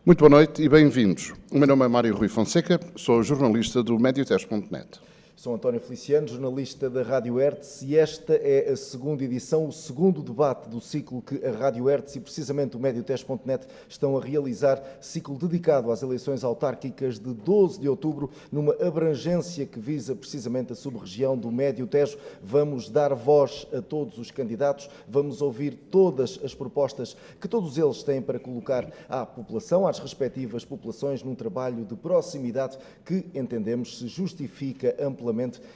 Muito boa noite e bem-vindos. O meu nome é Mário Rui Fonseca, sou jornalista do Medioteste.net. Sou António Feliciano, jornalista da Rádio Hertz, e esta é a segunda edição, o segundo debate do ciclo que a Rádio Hertz e precisamente o Medioteste.net estão a realizar, ciclo dedicado às eleições autárquicas de 12 de outubro, numa abrangência que visa precisamente a sub-região do Médio Tejo. Vamos dar voz a todos os candidatos, vamos ouvir todas as propostas que todos eles têm para colocar à população, às respectivas populações, num trabalho de proximidade que entendemos se justifica amplamente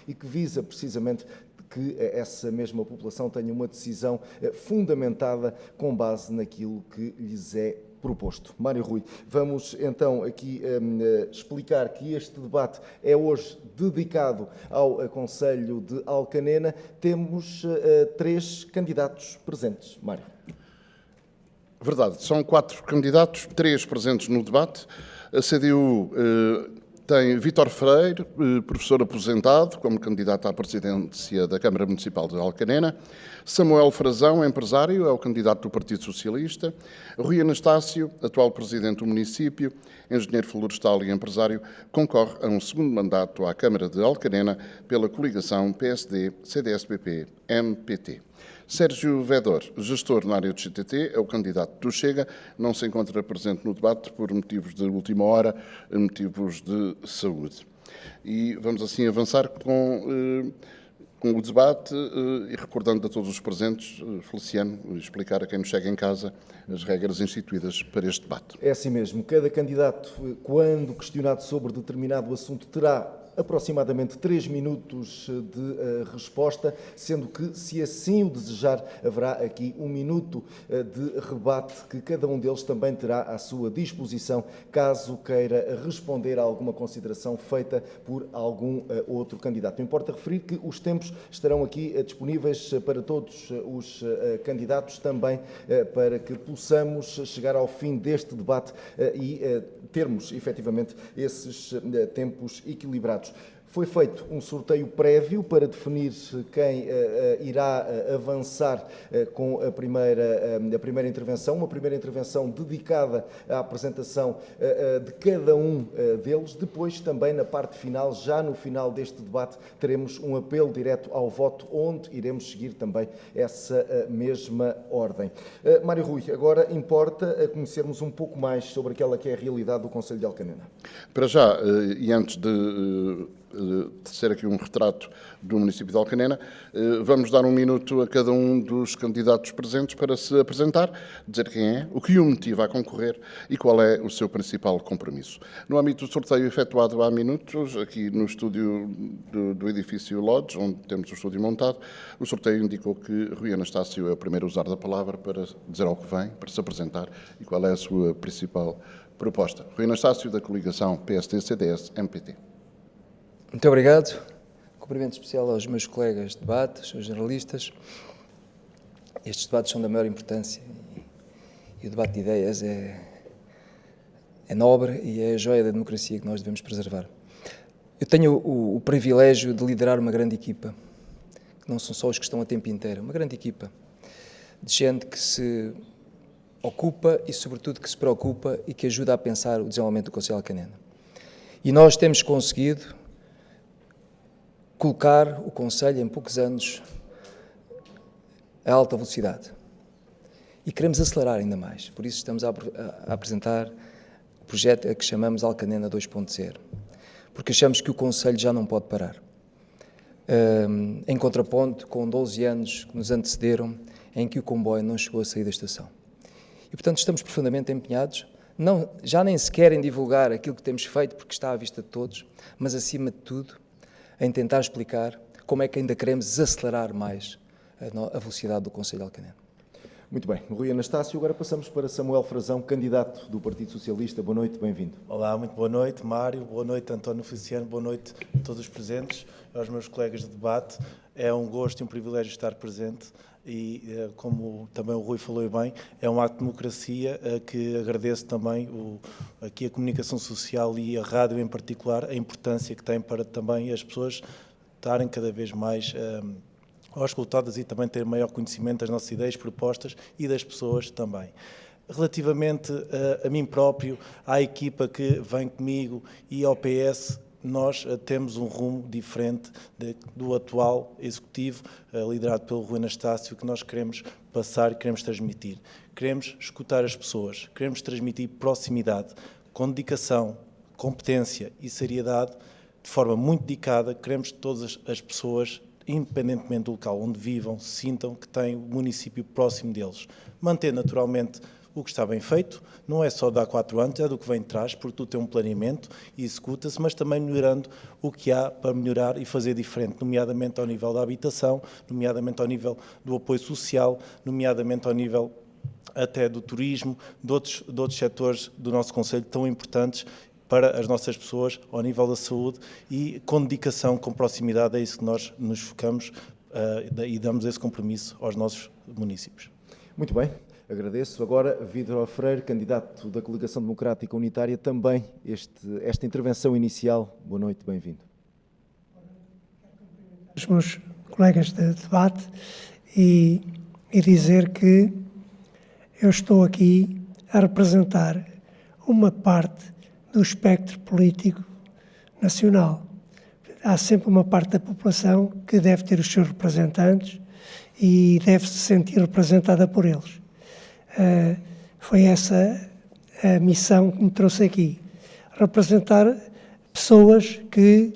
e que visa precisamente que essa mesma população tenha uma decisão fundamentada com base naquilo que lhes é proposto. Mário Rui, vamos então aqui explicar que este debate é hoje dedicado ao Concelho de Alcanena. Temos 3 candidatos presentes. Mário. Verdade, são 4 candidatos, 3 presentes no debate. A CDU tem Vítor Freire, professor aposentado, como candidato à presidência da Câmara Municipal de Alcanena. Samuel Frazão, empresário, é o candidato do Partido Socialista. Rui Anastácio, atual presidente do município, engenheiro florestal e empresário, concorre a um segundo mandato à Câmara de Alcanena pela coligação PSD-CDS-PP-MPT. Sérgio Vedor, gestor na área do GTT, é o candidato do Chega, não se encontra presente no debate por motivos de última hora, motivos de saúde. E vamos assim avançar com o debate e recordando a todos os presentes, Feliciano, explicar a quem nos chega em casa as regras instituídas para este debate. É assim mesmo, cada candidato, quando questionado sobre determinado assunto, terá aproximadamente 3 minutos de resposta, sendo que, se assim o desejar, haverá aqui 1 minuto de rebate que cada um deles também terá à sua disposição, caso queira responder a alguma consideração feita por algum outro candidato. Não importa referir que os tempos estarão aqui disponíveis para todos os candidatos, também para que possamos chegar ao fim deste debate e termos, efetivamente, esses tempos equilibrados. Foi feito um sorteio prévio para definir quem irá avançar com a primeira intervenção, uma primeira intervenção dedicada à apresentação de cada um deles. Depois, também na parte final, já no final deste debate, teremos um apelo direto ao voto, onde iremos seguir também essa mesma ordem. Mário Rui, agora importa conhecermos um pouco mais sobre aquela que é a realidade do Concelho de Alcanena. Para já, e antes de ser aqui um retrato do município de Alcanena, vamos dar 1 minuto a cada um dos candidatos presentes para se apresentar, dizer quem é, o que o motiva a concorrer e qual é o seu principal compromisso. No âmbito do sorteio efetuado há minutos, aqui no estúdio do edifício Lodge, onde temos o estúdio montado, o sorteio indicou que Rui Anastácio é o primeiro a usar da palavra para dizer ao que vem, para se apresentar e qual é a sua principal proposta. Rui Anastácio, da coligação PSD-CDS-MPT. Muito obrigado. Cumprimento especial aos meus colegas de debate, aos jornalistas. Estes debates são da maior importância e o debate de ideias é nobre e é a joia da democracia que nós devemos preservar. Eu tenho o privilégio de liderar uma grande equipa, que não são só os que estão a tempo inteiro, uma grande equipa de gente que se ocupa e, sobretudo, que se preocupa e que ajuda a pensar o desenvolvimento do Concelho de Alcanena. E nós temos conseguido colocar o Concelho, em poucos anos, a alta velocidade. E queremos acelerar ainda mais. Por isso estamos a apresentar o projeto a que chamamos Alcanena 2.0. Porque achamos que o Concelho já não pode parar. Em contraponto com 12 anos que nos antecederam, em que o comboio não chegou a sair da estação. E, portanto, estamos profundamente empenhados, já nem sequer em divulgar aquilo que temos feito, porque está à vista de todos, mas, acima de tudo, em tentar explicar como é que ainda queremos desacelerar mais a velocidade do Concelho de Alcanena. Muito bem. Rui Anastácio, agora passamos para Samuel Frazão, candidato do Partido Socialista. Boa noite, bem-vindo. Olá, muito boa noite, Mário, boa noite, António Feliciano, boa noite a todos os presentes, aos meus colegas de debate. É um gosto e um privilégio estar presente e, como também o Rui falou bem, é um ato de democracia que agradeço também aqui a comunicação social e a rádio em particular, a importância que tem para também as pessoas estarem cada vez mais auscultadas e também ter maior conhecimento das nossas ideias, propostas e das pessoas também. Relativamente a mim próprio, à equipa que vem comigo e ao PS, nós temos um rumo diferente do atual Executivo, liderado pelo Rui Anastácio, que nós queremos passar e queremos transmitir. Queremos escutar as pessoas, queremos transmitir proximidade, com dedicação, competência e seriedade, de forma muito dedicada. Queremos que todas as pessoas, independentemente do local onde vivam, sintam que têm o município próximo deles. Manter naturalmente o que está bem feito, não é só de há 4 anos, é do que vem de trás, porque tudo tem um planeamento e executa-se, mas também melhorando o que há para melhorar e fazer diferente, nomeadamente ao nível da habitação, nomeadamente ao nível do apoio social, nomeadamente ao nível até do turismo, de outros setores do nosso concelho tão importantes para as nossas pessoas, ao nível da saúde, e com dedicação, com proximidade, é isso que nós nos focamos e damos esse compromisso aos nossos municípios. Muito bem. Agradeço. Agora, Vítor Freire, candidato da Coligação Democrática Unitária, também esta intervenção inicial. Boa noite, bem-vindo. Os meus colegas de debate e dizer que eu estou aqui a representar uma parte do espectro político nacional. Há sempre uma parte da população que deve ter os seus representantes e deve se sentir representada por eles. Foi essa a missão que me trouxe aqui. Representar pessoas que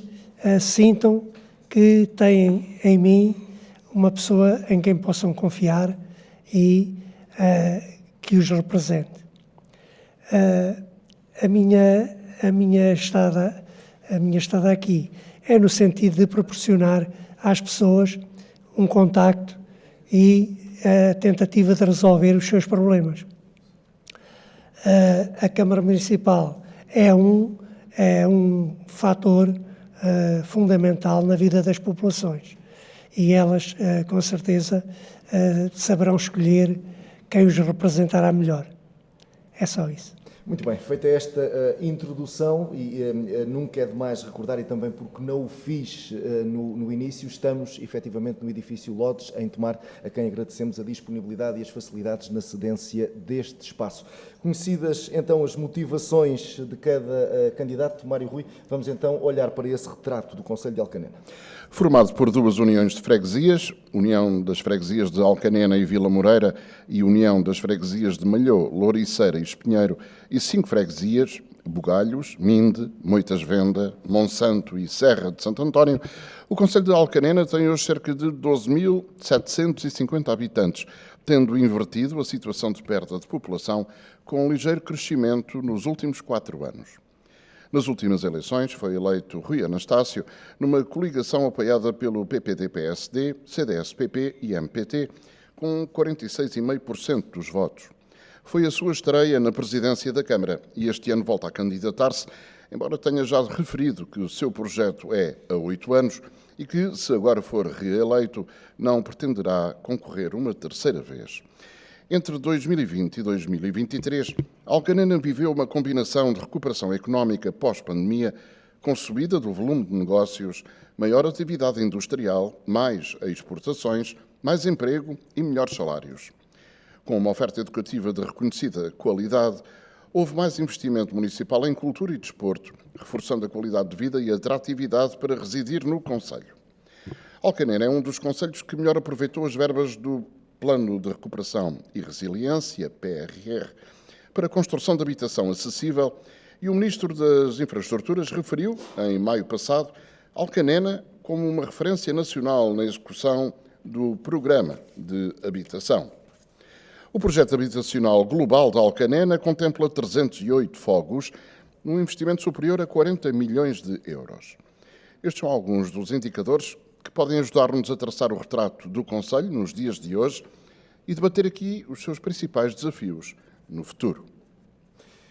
sintam que têm em mim uma pessoa em quem possam confiar e que os represente. A minha estada aqui é no sentido de proporcionar às pessoas um contacto e a tentativa de resolver os seus problemas. A Câmara Municipal é um fator fundamental na vida das populações e elas, com certeza, saberão escolher quem os representará melhor. É só isso. Muito bem, feita esta introdução, e nunca é demais recordar, e também porque não o fiz no início, estamos efetivamente no edifício Lotes, em Tomar, a quem agradecemos a disponibilidade e as facilidades na cedência deste espaço. Conhecidas então as motivações de cada candidato, Mário Rui, vamos então olhar para esse retrato do Concelho de Alcanena. Formado por 2 uniões de freguesias, União das Freguesias de Alcanena e Vila Moreira e União das Freguesias de Malhô, Louriceira e Espinheiro, e 5 freguesias, Bugalhos, Minde, Moitas-Venda, Monsanto e Serra de Santo António, o Concelho de Alcanena tem hoje cerca de 12.750 habitantes, tendo invertido a situação de perda de população com um ligeiro crescimento nos últimos 4 anos. Nas últimas eleições foi eleito Rui Anastácio numa coligação apoiada pelo PPD-PSD, CDS-PP e MPT, com 46,5% dos votos. Foi a sua estreia na presidência da Câmara e este ano volta a candidatar-se, embora tenha já referido que o seu projeto é a 8 anos e que, se agora for reeleito, não pretenderá concorrer uma 3ª vez. Entre 2020 e 2023, Alcanena viveu uma combinação de recuperação económica pós-pandemia, com subida do volume de negócios, maior atividade industrial, mais exportações, mais emprego e melhores salários. Com uma oferta educativa de reconhecida qualidade, houve mais investimento municipal em cultura e desporto, reforçando a qualidade de vida e a atratividade para residir no concelho. Alcanena é um dos concelhos que melhor aproveitou as verbas do Plano de Recuperação e Resiliência, PRR, para a construção de habitação acessível, e o Ministro das Infraestruturas referiu, em maio passado, Alcanena como uma referência nacional na execução do Programa de Habitação. O projeto habitacional global de Alcanena contempla 308 fogos, num investimento superior a 40 milhões de euros. Estes são alguns dos indicadores que podem ajudar-nos a traçar o retrato do concelho nos dias de hoje e debater aqui os seus principais desafios no futuro.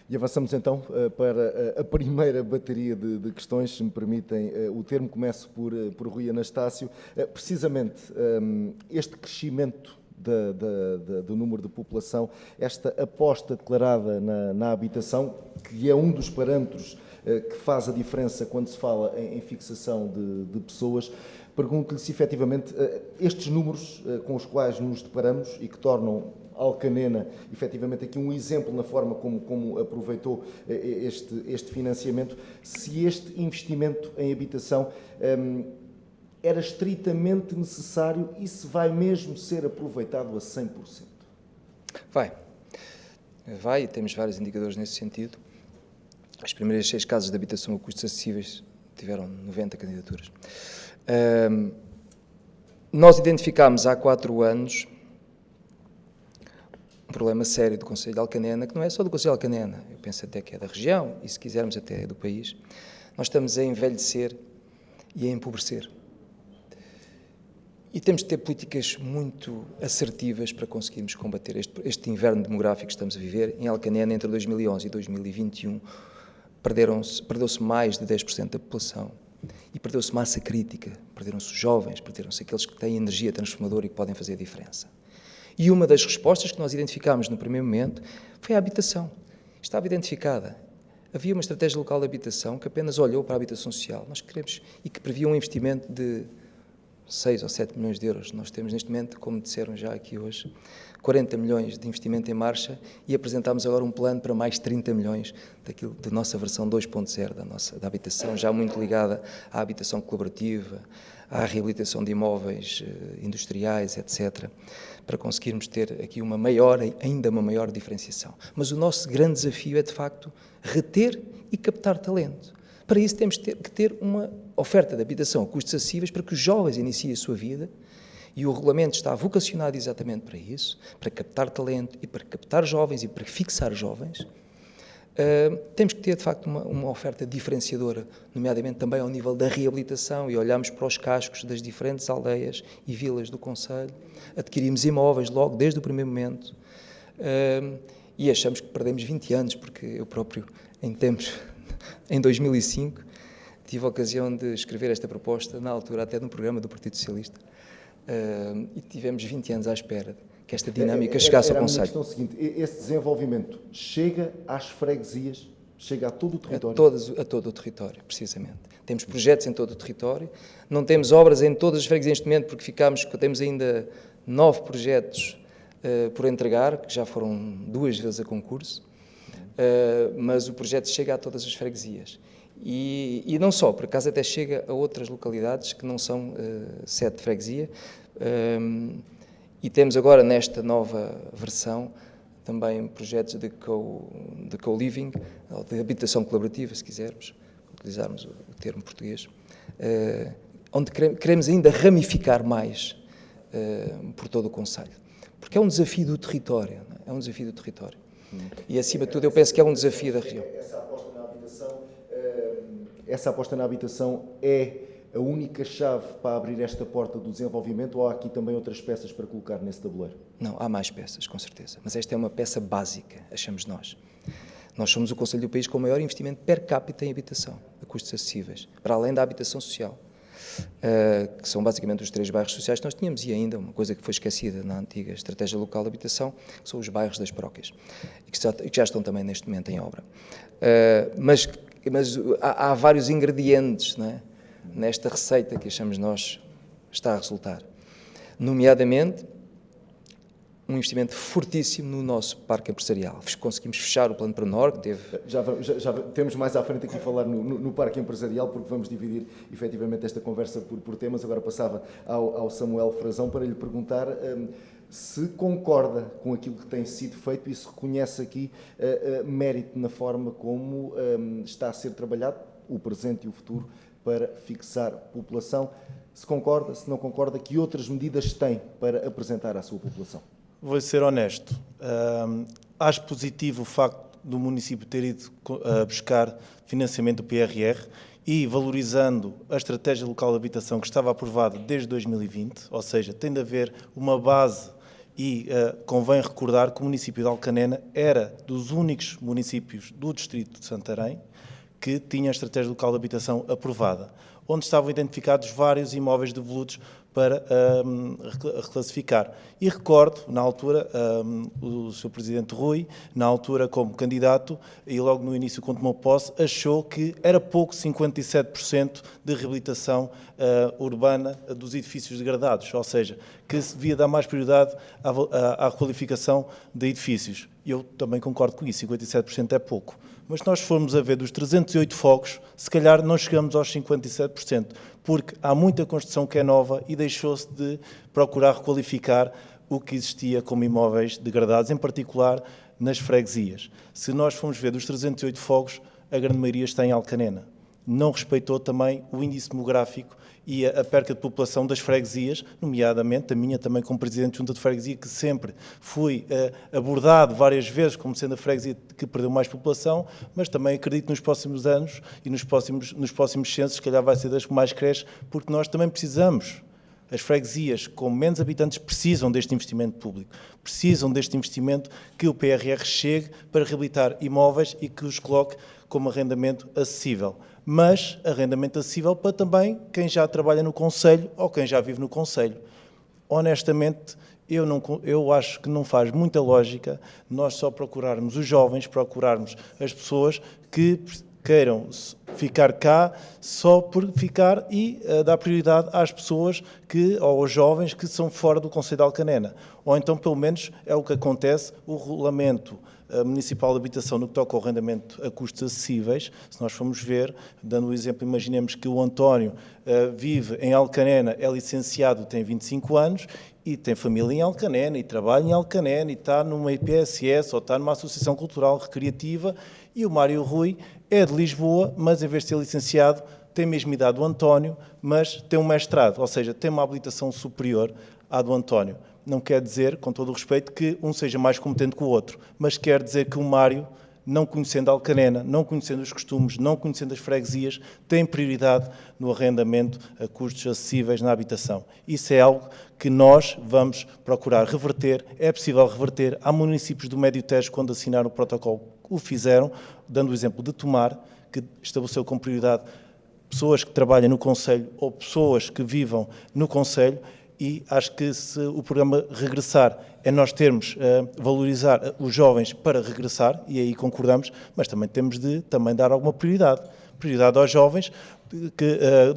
E avançamos então para a primeira bateria de questões, se me permitem o termo. Começo por Rui Anastácio. Precisamente este crescimento do número de população, esta aposta declarada na habitação, que é um dos parâmetros que faz a diferença quando se fala em fixação de pessoas. Pergunto-lhe se efetivamente estes números com os quais nos deparamos e que tornam Alcanena, efetivamente, aqui um exemplo na forma como aproveitou este financiamento, se este investimento em habitação era estritamente necessário e se vai mesmo ser aproveitado a 100%. Vai, e temos vários indicadores nesse sentido. As primeiras 6 casas de habitação a custos acessíveis tiveram 90 candidaturas. Nós identificámos há 4 anos um problema sério do Concelho de Alcanena, que não é só do Concelho de Alcanena, eu penso até que é da região e, se quisermos, até do país. Nós estamos a envelhecer e a empobrecer. E temos de ter políticas muito assertivas para conseguirmos combater este inverno demográfico que estamos a viver. Em Alcanena, entre 2011 e 2021, perdeu-se mais de 10% da população e perdeu-se massa crítica, perderam-se os jovens, perderam-se aqueles que têm energia transformadora e que podem fazer a diferença. E uma das respostas que nós identificámos no primeiro momento foi a habitação. Estava identificada. Havia uma estratégia local de habitação que apenas olhou para a habitação social. Nós queremos, e que previa um investimento de 6 ou 7 milhões de euros. Nós temos neste momento, como disseram já aqui hoje, 40 milhões de investimento em marcha e apresentámos agora um plano para mais 30 milhões da nossa versão 2.0 da habitação, já muito ligada à habitação colaborativa, à reabilitação de imóveis industriais, etc., para conseguirmos ter aqui ainda uma maior diferenciação. Mas o nosso grande desafio é, de facto, reter e captar talento. Para isso temos que ter uma oferta de habitação a custos acessíveis para que os jovens iniciem a sua vida, e o regulamento está vocacionado exatamente para isso, para captar talento e para captar jovens e para fixar jovens. Temos que ter, de facto, uma oferta diferenciadora, nomeadamente também ao nível da reabilitação, e olhamos para os cascos das diferentes aldeias e vilas do concelho, adquirimos imóveis logo desde o primeiro momento, e achamos que perdemos 20 anos, porque eu próprio, em 2005, tive a ocasião de escrever esta proposta, na altura até num programa do Partido Socialista, e tivemos 20 anos à espera que esta dinâmica chegasse ao concelho. A questão seguinte, esse desenvolvimento chega às freguesias, chega a todo o território? A todo o território, precisamente. Temos projetos em todo o território, não temos obras em todas as freguesias neste momento, porque temos ainda 9 projetos por entregar, que já foram 2 vezes a concurso, mas o projeto chega a todas as freguesias. E não só, por acaso até chega a outras localidades que não são sede de freguesia, e temos agora nesta nova versão também projetos de co-living, ou de habitação colaborativa, se quisermos, utilizarmos o termo português, onde queremos ainda ramificar mais por todo o concelho. Porque é um desafio do território, não é? É um desafio do território. E, acima de tudo, eu penso que é um desafio da região. Essa aposta na habitação é a única chave para abrir esta porta do desenvolvimento, ou há aqui também outras peças para colocar nesse tabuleiro? Não, há mais peças, com certeza. Mas esta é uma peça básica, achamos nós. Nós somos o concelho do país com o maior investimento per capita em habitação, a custos acessíveis, para além da habitação social, que são basicamente os 3 bairros sociais que nós tínhamos, e ainda uma coisa que foi esquecida na antiga Estratégia Local de Habitação, que são os bairros das paróquias, e que já estão também neste momento em obra. Mas há vários ingredientes, não é, nesta receita que achamos nós está a resultar. Nomeadamente, um investimento fortíssimo no nosso parque empresarial. Conseguimos fechar o plano para o Norte. Já temos mais à frente aqui a falar no parque empresarial, porque vamos dividir efetivamente esta conversa por temas. Agora passava ao Samuel Frazão para lhe perguntar se concorda com aquilo que tem sido feito e se reconhece aqui mérito na forma como está a ser trabalhado o presente e o futuro para fixar população. Se concorda, se não concorda, que outras medidas tem para apresentar à sua população? Vou ser honesto. Acho positivo o facto do município ter ido buscar financiamento do PRR e valorizando a estratégia local de habitação que estava aprovada desde 2020, ou seja, tem de haver uma base e convém recordar que o município de Alcanena era dos únicos municípios do distrito de Santarém que tinha a estratégia local de habitação aprovada, onde estavam identificados vários imóveis devolutos para reclassificar. E recordo, na altura, o Sr. Presidente Rui, na altura como candidato, e logo no início quando tomou posse, achou que era pouco 57% de reabilitação urbana dos edifícios degradados, ou seja, que se devia dar mais prioridade à requalificação de edifícios. Eu também concordo com isso, 57% é pouco. Mas se nós formos a ver dos 308 fogos, se calhar não chegamos aos 57%, porque há muita construção que é nova e deixou-se de procurar requalificar o que existia como imóveis degradados, em particular nas freguesias. Se nós formos ver dos 308 fogos, a grande maioria está em Alcanena. Não respeitou também o índice demográfico e a perca de população das freguesias, nomeadamente a minha também como Presidente de Junta de Freguesia, que sempre fui abordado várias vezes como sendo a freguesia que perdeu mais população, mas também acredito nos próximos anos e nos próximos censos, se calhar vai ser das que mais cresce, porque nós também precisamos. As freguesias com menos habitantes precisam deste investimento público, precisam deste investimento que o PRR chegue para reabilitar imóveis e que os coloque como arrendamento acessível. Mas arrendamento acessível para também quem já trabalha no concelho ou quem já vive no concelho. Honestamente, eu acho que não faz muita lógica nós só procurarmos os jovens, procurarmos as pessoas que queiram ficar cá só por ficar e dar prioridade às pessoas ou aos jovens que são fora do concelho de Alcanena. Ou então, pelo menos, é o que acontece, o regulamento municipal de habitação no que toca ao arrendamento a custos acessíveis. Se nós formos ver, dando o exemplo, imaginemos que o António vive em Alcanena, é licenciado, tem 25 anos e tem família em Alcanena e trabalha em Alcanena e está numa IPSS ou está numa associação cultural recreativa, e o Mário Rui é de Lisboa, mas em vez de ser licenciado, tem a mesma idade do António, mas tem um mestrado, ou seja, tem uma habilitação superior à do António. Não quer dizer, com todo o respeito, que um seja mais competente que o outro, mas quer dizer que o Mário, não conhecendo Alcanena, não conhecendo os costumes, não conhecendo as freguesias, tem prioridade no arrendamento a custos acessíveis na habitação. Isso é algo que nós vamos procurar reverter. É possível reverter. Há municípios do Médio Tejo, quando assinaram o protocolo, o fizeram, dando o exemplo de Tomar, que estabeleceu como prioridade pessoas que trabalham no concelho ou pessoas que vivam no concelho. E acho que se o programa regressar é nós termos valorizar os jovens para regressar, e aí concordamos, mas também temos de também dar alguma prioridade aos jovens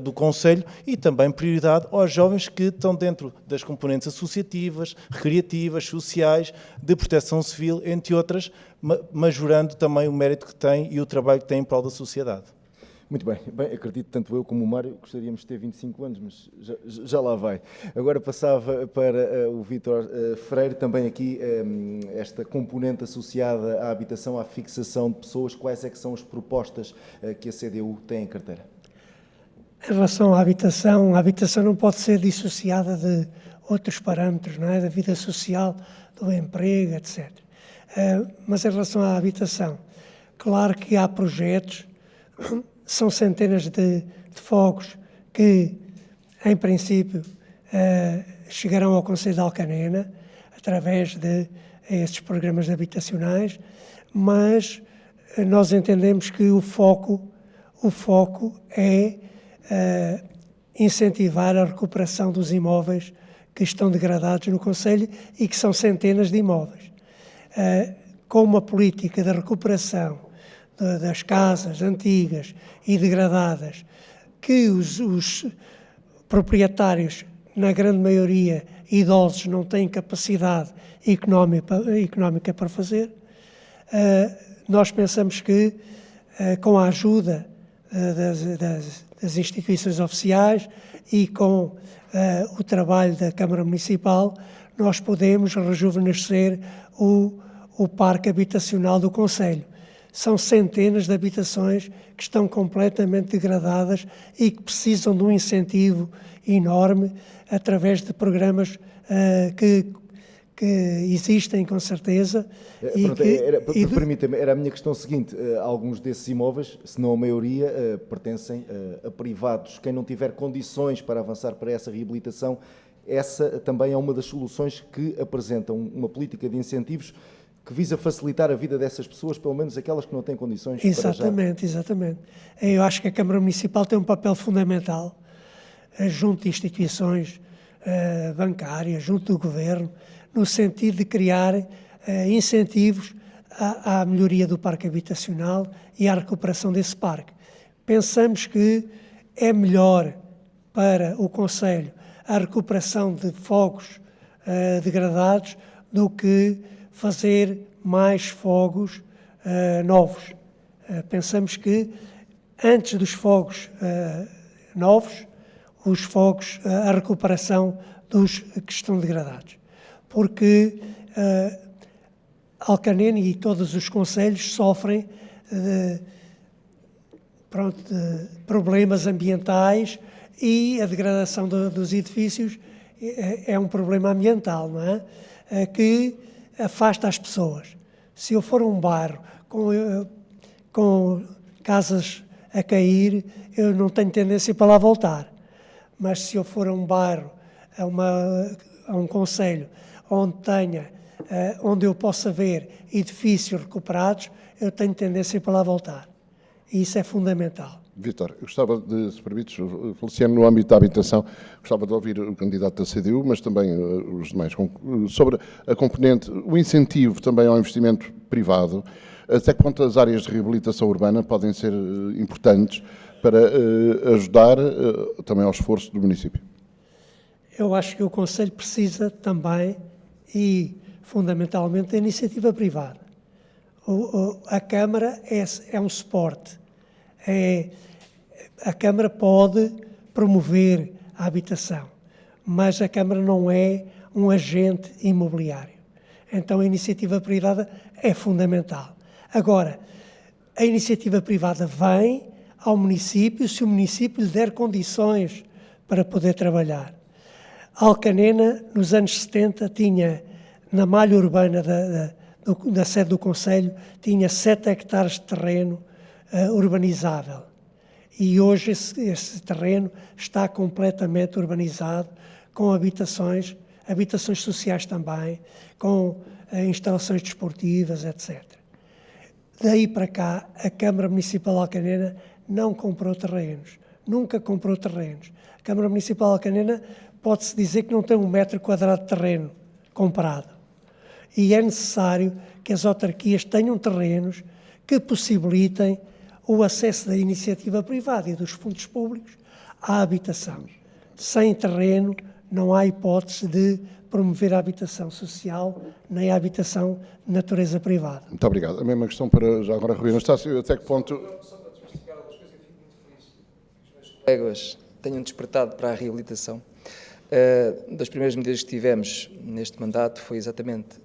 do concelho e também prioridade aos jovens que estão dentro das componentes associativas, recreativas, sociais, de proteção civil, entre outras, majorando também o mérito que têm e o trabalho que têm em prol da sociedade. Muito bem. Bem, acredito, tanto eu como o Mário, gostaríamos de ter 25 anos, mas já lá vai. Agora passava para o Vítor Freire, também aqui esta componente associada à habitação, à fixação de pessoas. Quais é que são as propostas que a CDU tem em carteira? Em relação à habitação, a habitação não pode ser dissociada de outros parâmetros, não é? Da vida social, do emprego, etc. Mas em relação à habitação, claro que há projetos. São centenas de fogos que, em princípio, chegarão ao Concelho de Alcanena através de esses programas habitacionais, mas nós entendemos que o foco é incentivar a recuperação dos imóveis que estão degradados no Concelho e que são centenas de imóveis. Com uma política de recuperação das casas antigas e degradadas, que os proprietários, na grande maioria, idosos, não têm capacidade económica para fazer, nós pensamos que, com a ajuda das instituições oficiais e com o trabalho da Câmara Municipal, nós podemos rejuvenescer o parque habitacional do Concelho. São centenas de habitações que estão completamente degradadas e que precisam de um incentivo enorme através de programas que existem, com certeza. Permita-me, era a minha questão seguinte. Alguns desses imóveis, se não a maioria, pertencem a privados. Quem não tiver condições para avançar para essa reabilitação, essa também é uma das soluções que apresentam uma política de incentivos que visa facilitar a vida dessas pessoas, pelo menos aquelas que não têm condições para já. Exatamente. Eu acho que a Câmara Municipal tem um papel fundamental junto de instituições bancária, junto do Governo, no sentido de criar incentivos à melhoria do parque habitacional e à recuperação desse parque. Pensamos que é melhor para o Concelho a recuperação de fogos degradados do que fazer mais fogos novos. Pensamos que antes dos fogos novos, os fogos, a recuperação dos que estão degradados. Porque Alcanena e todos os concelhos sofrem de problemas ambientais e a degradação dos edifícios é um problema ambiental, não é? Que afasta as pessoas. Se eu for a um bairro com casas a cair, eu não tenho tendência para lá voltar. Mas se eu for a um bairro, a um concelho, onde eu possa ver edifícios recuperados, eu tenho tendência para lá voltar. E isso é fundamental. Vítor, eu gostava de, se permites, Feliciano, no âmbito da habitação, gostava de ouvir o candidato da CDU, mas também os demais, sobre a componente, o incentivo também ao investimento privado. Até que ponto as áreas de reabilitação urbana podem ser importantes para ajudar também ao esforço do município? Eu acho que o Concelho precisa também e, fundamentalmente, da iniciativa privada. A Câmara é um suporte. A Câmara pode promover a habitação, mas a Câmara não é um agente imobiliário. Então, a iniciativa privada é fundamental. Agora, a iniciativa privada vem ao município se o município lhe der condições para poder trabalhar. Alcanena, nos anos 70, tinha, na malha urbana da sede do Concelho, tinha 7 hectares de terreno urbanizável. E hoje esse terreno está completamente urbanizado, com habitações sociais também, com instalações desportivas, etc. Daí para cá, a Câmara Municipal de Alcanena não comprou terrenos, nunca comprou terrenos. A Câmara Municipal de Alcanena pode-se dizer que não tem 1 metro quadrado de terreno comprado. E é necessário que as autarquias tenham terrenos que possibilitem o acesso da iniciativa privada e dos fundos públicos à habitação. Sem terreno, não há hipótese de promover a habitação social, nem a habitação de natureza privada. Muito obrigado. A mesma questão para, já agora, Rui Anastácio, até que ponto... Os colegas tenham despertado para a reabilitação. Das primeiras medidas que tivemos neste mandato foi exatamente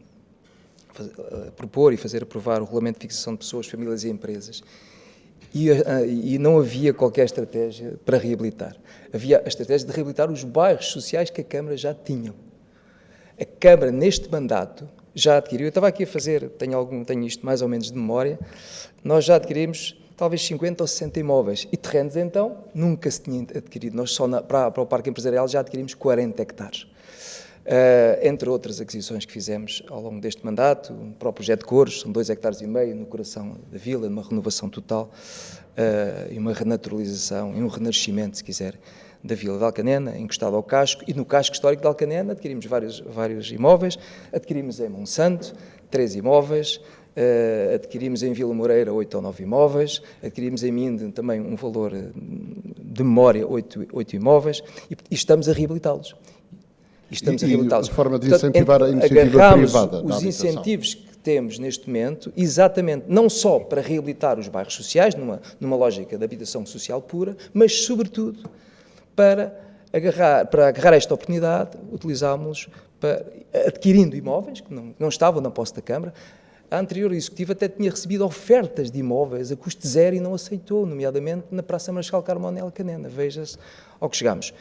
propor e fazer aprovar o Regulamento de Fixação de Pessoas, Famílias e Empresas. E não havia qualquer estratégia para reabilitar. Havia a estratégia de reabilitar os bairros sociais que a Câmara já tinha. A Câmara, neste mandato, já adquiriu, eu estava aqui a fazer, tenho isto mais ou menos de memória, nós já adquirimos talvez 50 ou 60 imóveis. E terrenos, então, nunca se tinha adquirido. Nós só para o Parque Empresarial já adquirimos 40 hectares. Entre outras aquisições que fizemos ao longo deste mandato, para o projeto de Couros, são 2,5 hectares no coração da vila, uma renovação total e uma renaturalização e um renascimento, se quiser, da vila de Alcanena, encostado ao casco, e no casco histórico de Alcanena adquirimos vários imóveis, adquirimos em Monsanto 3 imóveis, adquirimos em Vila Moreira 8 ou 9 imóveis, adquirimos em Minde também um valor de memória 8 imóveis, e estamos a reabilitá-los. A forma de incentivar a iniciativa privada. Os incentivos que temos neste momento, exatamente, não só para reabilitar os bairros sociais, numa lógica de habitação social pura, mas, sobretudo, para agarrar esta oportunidade, utilizámos-los adquirindo imóveis que não estavam na posse da Câmara. A anterior executiva até tinha recebido ofertas de imóveis a custo zero e não aceitou, nomeadamente na Praça Marechal Carmona Alcanena. Veja-se ao que chegamos.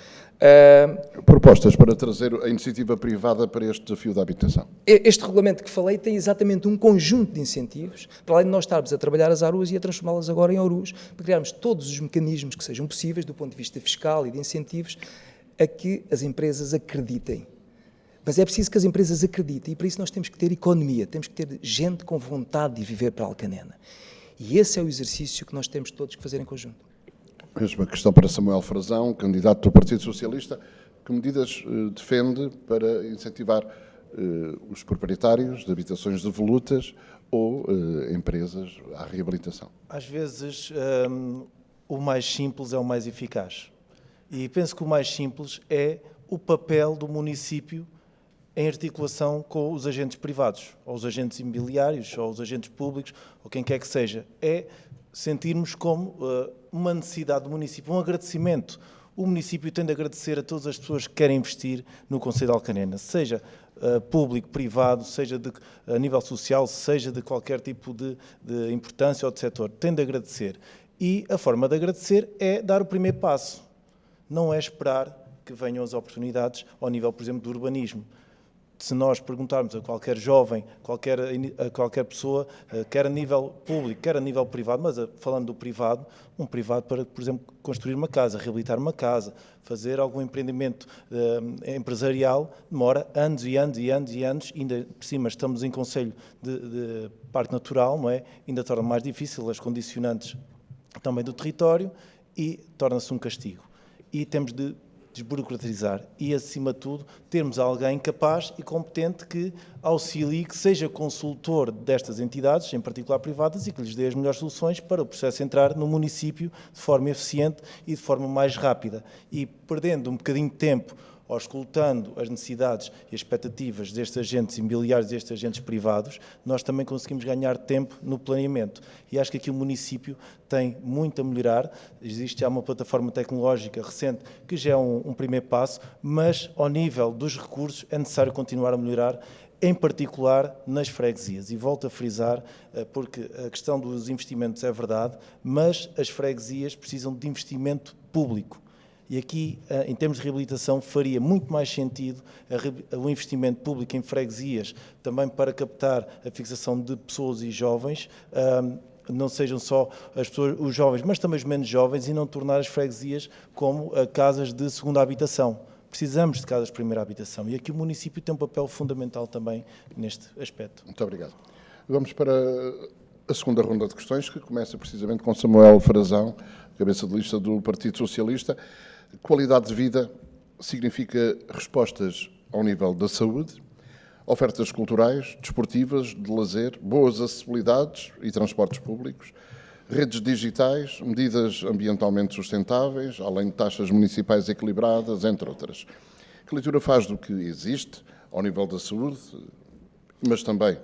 Propostas para trazer a iniciativa privada para este desafio da habitação. Este regulamento que falei tem exatamente um conjunto de incentivos, para além de nós estarmos a trabalhar as ARUs e a transformá-las agora em ORUs, para criarmos todos os mecanismos que sejam possíveis, do ponto de vista fiscal e de incentivos, a que as empresas acreditem. Mas é preciso que as empresas acreditem, e para isso nós temos que ter economia, temos que ter gente com vontade de viver para Alcanena. E esse é o exercício que nós temos todos que fazer em conjunto. Mesma questão para Samuel Frazão, candidato do Partido Socialista. Que medidas defende para incentivar os proprietários de habitações devolutas ou empresas à reabilitação? Às vezes, o mais simples é o mais eficaz. E penso que o mais simples é o papel do município em articulação com os agentes privados, ou os agentes imobiliários, ou os agentes públicos, ou quem quer que seja. É sentirmos como uma necessidade do município, um agradecimento. O município tem de agradecer a todas as pessoas que querem investir no Concelho de Alcanena, seja público, privado, seja a nível social, seja de qualquer tipo de importância ou de setor. Tem de agradecer. E a forma de agradecer é dar o primeiro passo. Não é esperar que venham as oportunidades ao nível, por exemplo, do urbanismo. Se nós perguntarmos a qualquer jovem, a qualquer pessoa, quer a nível público, quer a nível privado, mas falando do privado, um privado para, por exemplo, construir uma casa, reabilitar uma casa, fazer algum empreendimento empresarial, demora anos e anos e anos e anos, ainda por cima estamos em concelho de parque natural, não é? Ainda torna mais difícil as condicionantes também do território e torna-se um castigo. E temos de desburocratizar e, acima de tudo, termos alguém capaz e competente que auxilie, que seja consultor destas entidades, em particular privadas, e que lhes dê as melhores soluções para o processo entrar no município de forma eficiente e de forma mais rápida. E perdendo um bocadinho de tempo ou escutando as necessidades e expectativas destes agentes imobiliários e destes agentes privados, nós também conseguimos ganhar tempo no planeamento. E acho que aqui o município tem muito a melhorar. Existe já uma plataforma tecnológica recente que já é um primeiro passo, mas ao nível dos recursos é necessário continuar a melhorar, em particular nas freguesias. E volto a frisar, porque a questão dos investimentos é verdade, mas as freguesias precisam de investimento público. E aqui, em termos de reabilitação, faria muito mais sentido o investimento público em freguesias, também para captar a fixação de pessoas e jovens, não sejam só os jovens, mas também os menos jovens, e não tornar as freguesias como casas de segunda habitação. Precisamos de casas de primeira habitação, e aqui o município tem um papel fundamental também neste aspecto. Muito obrigado. Vamos para a segunda ronda de questões, que começa precisamente com Samuel Frazão, cabeça de lista do Partido Socialista. Qualidade de vida significa respostas ao nível da saúde, ofertas culturais, desportivas, de lazer, boas acessibilidades e transportes públicos, redes digitais, medidas ambientalmente sustentáveis, além de taxas municipais equilibradas, entre outras. Que leitura faz do que existe ao nível da saúde, mas também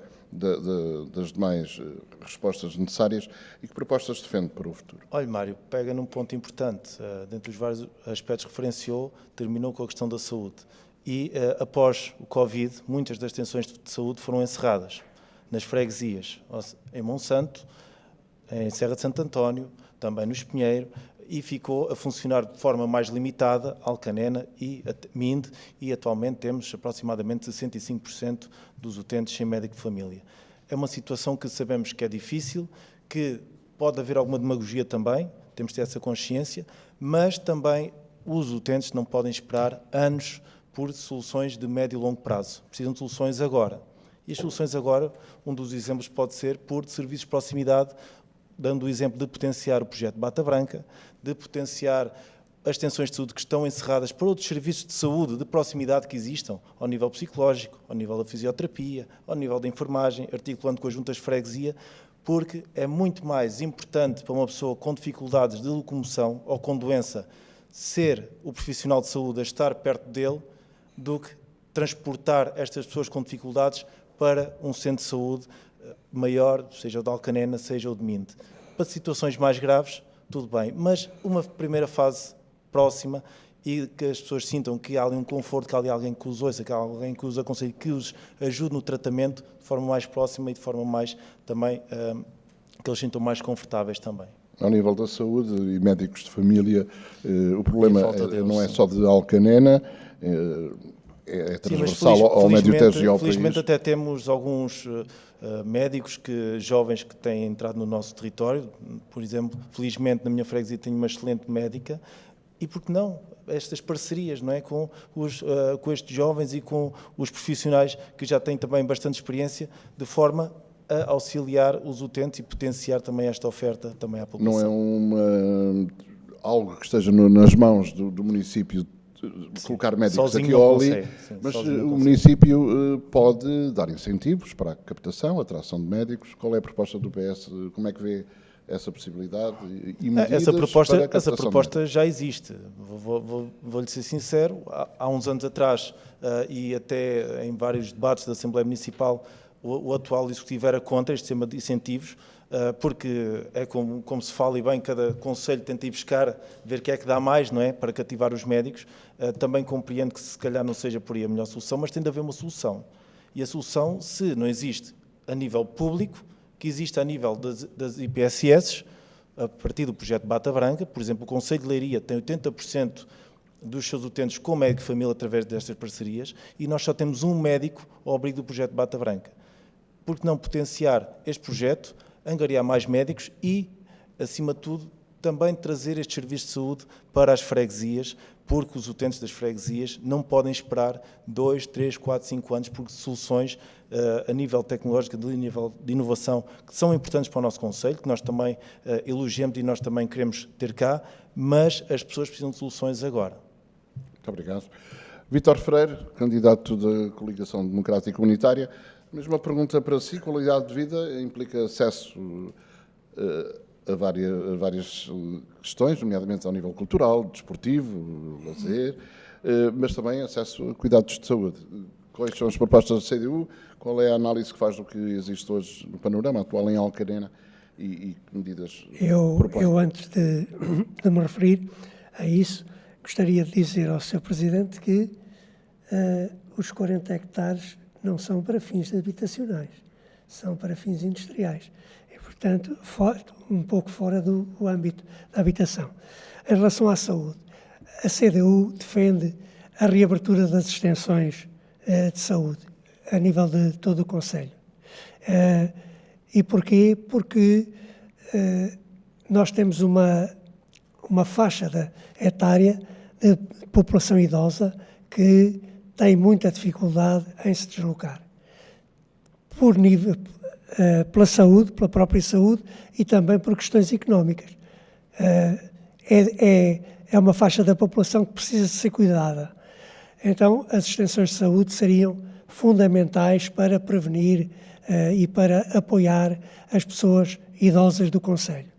das demais respostas necessárias, e que propostas defende para o futuro? Olha, Mário, pega num ponto importante. Dentre os vários aspectos que referenciou, terminou com a questão da saúde. E após o Covid, muitas das tensões de saúde foram encerradas nas freguesias, em Monsanto, em Serra de Santo António, também no Espinheiro, e ficou a funcionar de forma mais limitada Alcanena e Minde, e atualmente temos aproximadamente 65% dos utentes sem médico de família. É uma situação que sabemos que é difícil, que pode haver alguma demagogia também, temos de ter essa consciência, mas também os utentes não podem esperar anos por soluções de médio e longo prazo. Precisam de soluções agora. E as soluções agora, um dos exemplos pode ser por serviços de proximidade, dando o exemplo de potenciar o projeto Bata Branca, de potenciar as tensões de saúde que estão encerradas para outros serviços de saúde de proximidade que existam, ao nível psicológico, ao nível da fisioterapia, ao nível da enfermagem, articulando com as juntas de freguesia, porque é muito mais importante para uma pessoa com dificuldades de locomoção ou com doença ser o profissional de saúde a estar perto dele do que transportar estas pessoas com dificuldades para um centro de saúde maior, seja o de Alcanena, seja o de Minde. Para situações mais graves, tudo bem, mas uma primeira fase próxima e que as pessoas sintam que há ali um conforto, que há ali alguém que os ouça, que há alguém que os aconselhe, que os ajude no tratamento de forma mais próxima e de forma mais também que eles sintam mais confortáveis também. Ao nível da saúde e médicos de família, o problema não é só de Alcanena, é transversal ao Médio Tejo e ao país. Felizmente até temos alguns médicos jovens que têm entrado no nosso território. Por exemplo, felizmente na minha freguesia tenho uma excelente médica. E por que não? Estas parcerias, não é? Com estes jovens e com os profissionais que já têm também bastante experiência, de forma a auxiliar os utentes e potenciar também esta oferta também à população. Não é algo que esteja nas mãos do município colocar médicos sozinho aqui não ou ali, consegue, sim, mas sozinho não o consegue. município pode dar incentivos para a captação, a atração de médicos. Qual é a proposta do PS? Como é que vê essa possibilidade e medidas Essa para a proposta captação já existe. Vou-lhe ser sincero, há uns anos atrás, e até em vários debates da Assembleia Municipal, o atual Executivo era contra este sistema de incentivos, porque é como se fala e bem, cada concelho tenta ir buscar, ver o que é que dá mais, não é, para cativar os médicos. Também compreendo que se calhar não seja por aí a melhor solução, mas tem de haver uma solução. E a solução, se não existe a nível público, que existe a nível das IPSS, a partir do projeto Bata Branca. Por exemplo, o Conselho de Leiria tem 80% dos seus utentes com médico de família através destas parcerias, e nós só temos um médico ao abrigo do projeto Bata Branca. Por que não potenciar este projeto, angariar mais médicos e, acima de tudo, também trazer estes serviços de saúde para as freguesias, porque os utentes das freguesias não podem esperar 2, 3, 4, 5 anos por soluções a nível tecnológico, a nível de inovação, que são importantes para o nosso concelho, que nós também elogiamos e nós também queremos ter cá, mas as pessoas precisam de soluções agora. Muito obrigado. Vítor Freire, candidato da Coligação Democrática Unitária. Mesma pergunta para si. Qualidade de vida implica acesso a várias questões, nomeadamente ao nível cultural, desportivo, lazer, mas também acesso a cuidados de saúde. Quais são as propostas da CDU? Qual é a análise que faz do que existe hoje no panorama atual em Alcarena e que medidas propõe? Eu antes de me referir a isso, gostaria de dizer ao Sr. Presidente que os 40 hectares não são para fins habitacionais, são para fins industriais. E, portanto, um pouco fora do âmbito da habitação. Em relação à saúde, a CDU defende a reabertura das extensões de saúde a nível de todo o concelho. E porquê? Porque nós temos uma faixa etária de população idosa que tem muita dificuldade em se deslocar. Pela saúde, pela própria saúde e também por questões económicas. É uma faixa da população que precisa de ser cuidada. Então, as extensões de saúde seriam fundamentais para prevenir e para apoiar as pessoas idosas do concelho.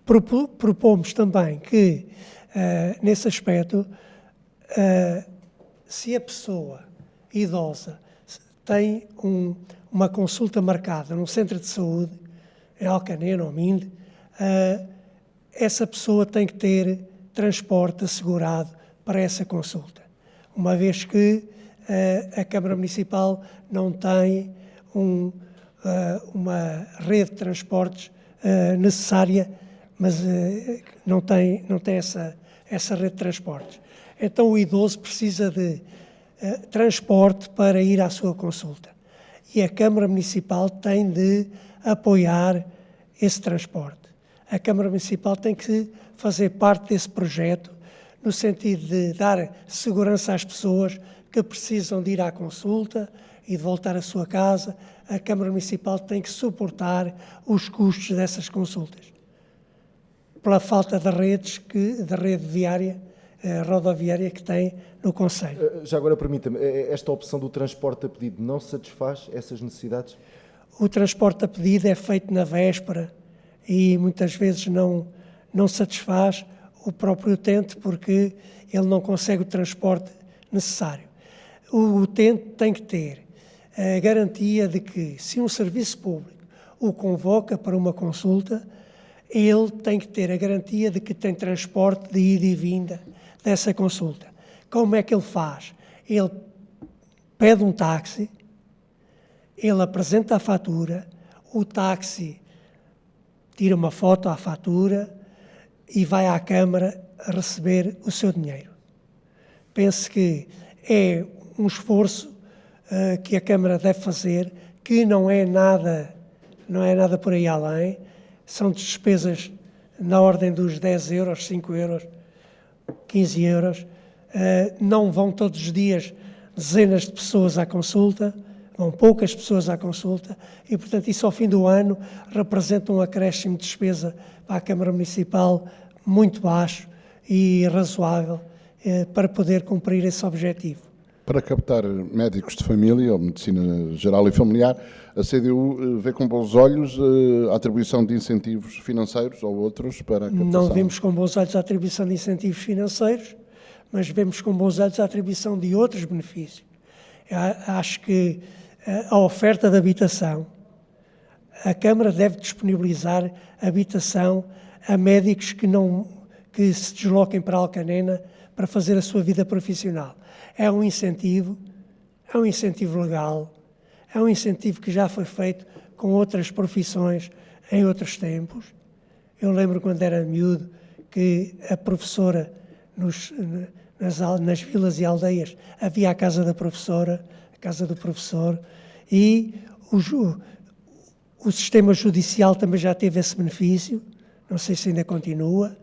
Propomos também que, nesse aspecto, se a pessoa idosa tem uma consulta marcada num centro de saúde, em Alcanena ou Minde, essa pessoa tem que ter transporte assegurado para essa consulta, uma vez que a Câmara Municipal não tem uma rede de transportes necessária, mas não tem essa rede de transportes. Então o idoso precisa de transporte para ir à sua consulta. E a Câmara Municipal tem de apoiar esse transporte. A Câmara Municipal tem que fazer parte desse projeto, no sentido de dar segurança às pessoas que precisam de ir à consulta e de voltar à sua casa. A Câmara Municipal tem que suportar os custos dessas consultas. Pela falta de redes, da rede viária, rodoviária que tem no concelho. Já agora permita-me, esta opção do transporte a pedido não satisfaz essas necessidades? O transporte a pedido é feito na véspera e muitas vezes não satisfaz o próprio utente porque ele não consegue o transporte necessário. O utente tem que ter a garantia de que, se um serviço público o convoca para uma consulta, ele tem que ter a garantia de que tem transporte de ida e vinda dessa consulta. Como é que ele faz? Ele pede um táxi, ele apresenta a fatura, o táxi tira uma foto à fatura e vai à Câmara receber o seu dinheiro. Penso que é um esforço que a Câmara deve fazer, que não é nada por aí além. São despesas na ordem dos 10 euros, 5 euros, 15 euros. Não vão todos os dias dezenas de pessoas à consulta, vão poucas pessoas à consulta e, portanto, isso ao fim do ano representa um acréscimo de despesa para a Câmara Municipal muito baixo e razoável para poder cumprir esse objetivo. Para captar médicos de família ou medicina geral e familiar, a CDU vê com bons olhos a atribuição de incentivos financeiros ou outros para a captação? Não vemos com bons olhos a atribuição de incentivos financeiros, mas vemos com bons olhos a atribuição de outros benefícios. Acho que a oferta de habitação, a Câmara deve disponibilizar habitação a médicos que se desloquem para Alcanena para fazer a sua vida profissional. É um incentivo legal, é um incentivo que já foi feito com outras profissões em outros tempos. Eu lembro quando era miúdo que a professora, nas vilas e aldeias, havia a casa da professora, a casa do professor, e o sistema judicial também já teve esse benefício, não sei se ainda continua,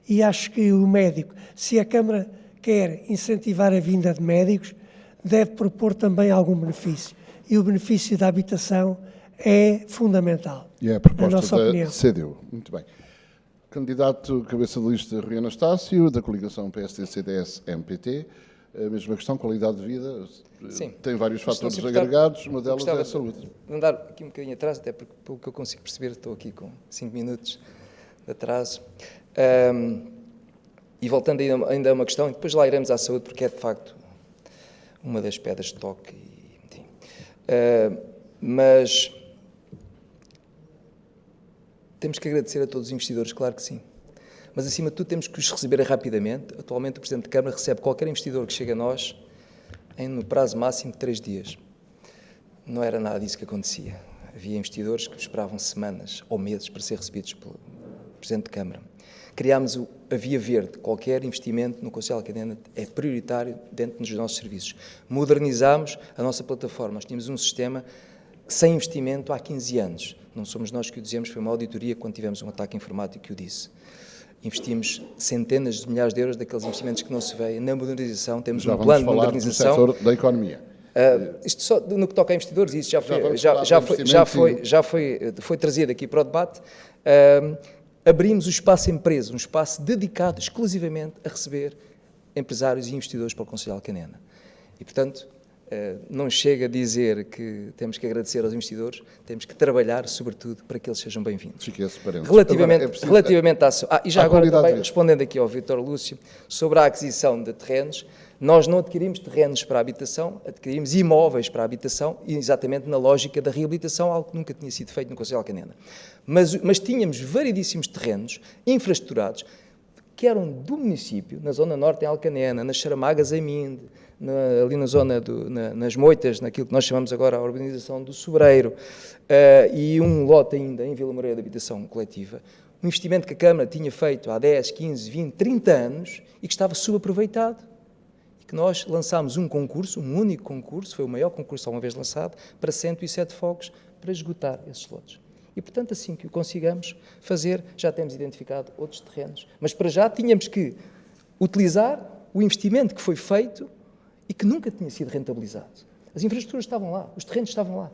e acho que o médico, se a Câmara quer incentivar a vinda de médicos, deve propor também algum benefício. E o benefício da habitação é fundamental. E é a na proposta nossa da opinião. CDU. Muito bem. Candidato cabeça de lista Rui Anastácio, da coligação PSD-CDS-MPT. A mesma questão, qualidade de vida. Sim. Tem vários fatores Se não se importar, agregados, uma delas é gostava a saúde. de andar aqui um bocadinho atrás, até porque, pelo que eu consigo perceber, estou aqui com 5 minutos de atraso. E voltando ainda a uma questão, e depois lá iremos à saúde, porque é de facto uma das pedras de toque. Enfim. Mas temos que agradecer a todos os investidores, claro que sim. Mas, acima de tudo, temos que os receber rapidamente. Atualmente, o Presidente da Câmara recebe qualquer investidor que chega a nós no prazo máximo de 3 dias. Não era nada disso que acontecia. Havia investidores que esperavam semanas ou meses para ser recebidos pelo Presidente da Câmara. Criámos a Via Verde. Qualquer investimento no Conselho de Alcanena é prioritário dentro dos nossos serviços. Modernizámos a nossa plataforma. Nós tínhamos um sistema sem investimento há 15 anos. Não somos nós que o dizemos, foi uma auditoria quando tivemos um ataque informático que o disse. Investimos centenas de milhares de euros daqueles investimentos que não se veem na modernização. Temos um plano de modernização. Do setor da economia. Isto só no que toca a investidores, isso já foi trazido aqui para o debate. Abrimos o espaço empresa, um espaço dedicado exclusivamente a receber empresários e investidores para o Conselho de Alcanena. E, portanto, não chega a dizer que temos que agradecer aos investidores, temos que trabalhar, sobretudo, para que eles sejam bem-vindos. Fiquei esse parênteses. Relativamente à... e já agora também, respondendo aqui ao Vítor Lúcio, sobre a aquisição de terrenos, nós não adquirimos terrenos para a habitação, adquirimos imóveis para a habitação, exatamente na lógica da reabilitação, algo que nunca tinha sido feito no Conselho de Alcanena. Mas tínhamos variedíssimos terrenos infraestruturados que eram do município, na zona norte em Alcanena, nas Charamagas em Minde, ali na zona, nas Moitas, naquilo que nós chamamos agora a urbanização do Sobreiro, e um lote ainda em Vila Moreira de habitação coletiva, um investimento que a Câmara tinha feito há 10, 15, 20, 30 anos e que estava subaproveitado. Que nós lançámos um concurso, um único concurso, foi o maior concurso alguma vez lançado, para 107 fogos, para esgotar esses lotes. E, portanto, assim que o consigamos fazer, já temos identificado outros terrenos. Mas, para já, tínhamos que utilizar o investimento que foi feito e que nunca tinha sido rentabilizado. As infraestruturas estavam lá, os terrenos estavam lá.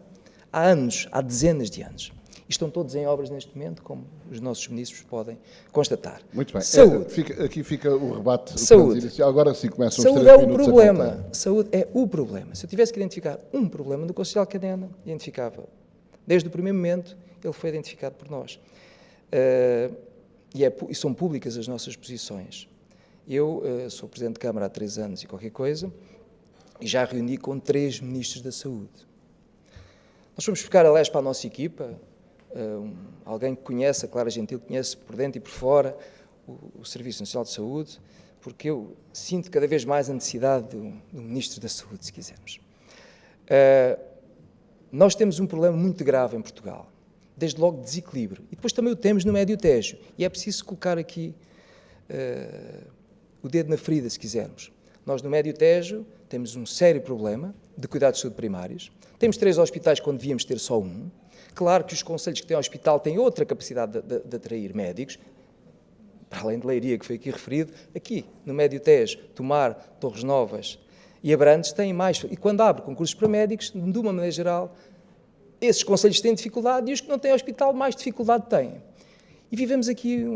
Há anos, há dezenas de anos. E estão todos em obras neste momento, como os nossos ministros podem constatar. Muito bem. Saúde. Aqui fica o rebate. Saúde. Agora sim começam os 3 minutos. Saúde é o problema. Saúde é o problema. Se eu tivesse que identificar um problema no Conselho de Alcanena, identificava. Desde o primeiro momento, ele foi identificado por nós. E são públicas as nossas posições. Eu sou Presidente de Câmara há 3 anos e qualquer coisa, e já reuni com 3 ministros da Saúde. Nós fomos buscar, aliás, para a nossa equipa, alguém que conhece, a Clara Gentil, conhece por dentro e por fora o Serviço Nacional de Saúde, porque eu sinto cada vez mais a necessidade do Ministro da Saúde, se quisermos. Nós temos um problema muito grave em Portugal, desde logo desequilíbrio, e depois também o temos no Médio Tejo, e é preciso colocar aqui o dedo na ferida, se quisermos. Nós no Médio Tejo temos um sério problema de cuidados de saúde primários, temos 3 hospitais quando devíamos ter só um. Claro que os concelhos que têm hospital têm outra capacidade de atrair médicos, para além de Leiria, que foi aqui referido, aqui no Médio Tejo, Tomar, Torres Novas e Abrantes têm mais, e quando abre concursos para médicos, de uma maneira geral, esses concelhos têm dificuldade e os que não têm hospital mais dificuldade têm. E vivemos aqui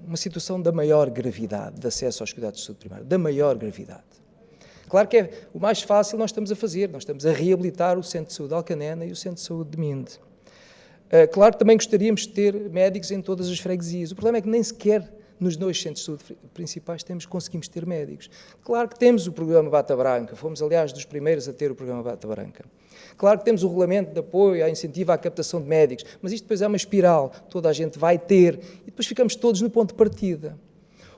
uma situação da maior gravidade de acesso aos cuidados de saúde primária, da maior gravidade. Claro que é o mais fácil nós estamos a fazer, nós estamos a reabilitar o Centro de Saúde de Alcanena e o Centro de Saúde de Minde. Claro que também gostaríamos de ter médicos em todas as freguesias. O problema é que nem sequer nos 2 centros de saúde principais conseguimos ter médicos. Claro que temos o programa Bata Branca, fomos aliás dos primeiros a ter o programa Bata Branca. Claro que temos o regulamento de apoio, a incentivo à captação de médicos, mas isto depois é uma espiral, toda a gente vai ter e depois ficamos todos no ponto de partida.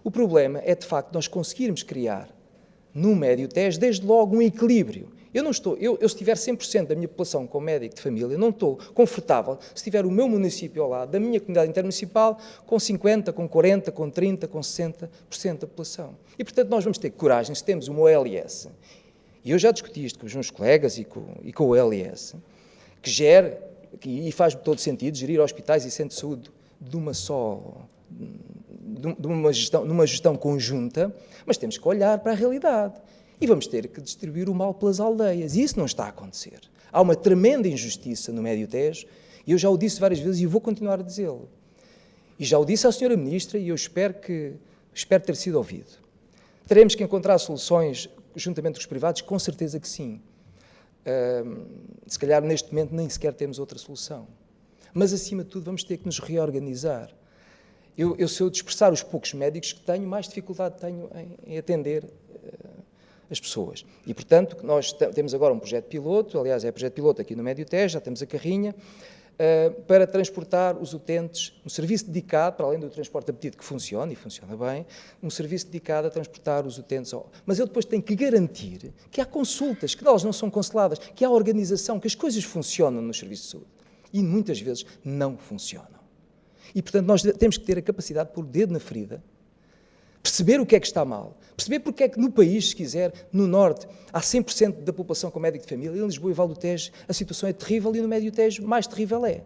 O problema é, de facto, nós conseguirmos criar no Médio Tejo, desde logo, um equilíbrio. Eu se tiver 100% da minha população com médico de família, não estou confortável se tiver o meu município ao lado, da minha comunidade intermunicipal, com 50%, com 40%, com 30%, com 60% da população. E, portanto, nós vamos ter coragem, se temos uma OLS, e eu já discuti isto com os meus colegas e com o OLS, que gere, e faz todo sentido, gerir hospitais e centros de saúde numa gestão conjunta, mas temos que olhar para a realidade. E vamos ter que distribuir o mal pelas aldeias. E isso não está a acontecer. Há uma tremenda injustiça no Médio Tejo, e eu já o disse várias vezes e vou continuar a dizê-lo. E já o disse à Sra. Ministra e eu espero ter sido ouvido. Teremos que encontrar soluções juntamente com os privados? Com certeza que sim. Se calhar neste momento nem sequer temos outra solução. Mas acima de tudo vamos ter que nos reorganizar. Se eu dispersar os poucos médicos que tenho, mais dificuldade tenho em atender as pessoas. E, portanto, nós temos agora um projeto piloto, aliás, é projeto piloto aqui no Médio Tejo, já temos a carrinha, para transportar os utentes, um serviço dedicado, para além do transporte a pedido que funciona, e funciona bem, um serviço dedicado a transportar os utentes. Mas eu depois tenho que garantir que há consultas, que elas não são canceladas, que há organização, que as coisas funcionam nos serviços de saúde. E muitas vezes não funcionam. E, portanto, nós temos que ter a capacidade de pôr o dedo na ferida, perceber o que é que está mal, perceber porque é que no país, se quiser, no Norte, há 100% da população com médico de família, em Lisboa e Val do Tejo a situação é terrível e no Médio Tejo mais terrível é.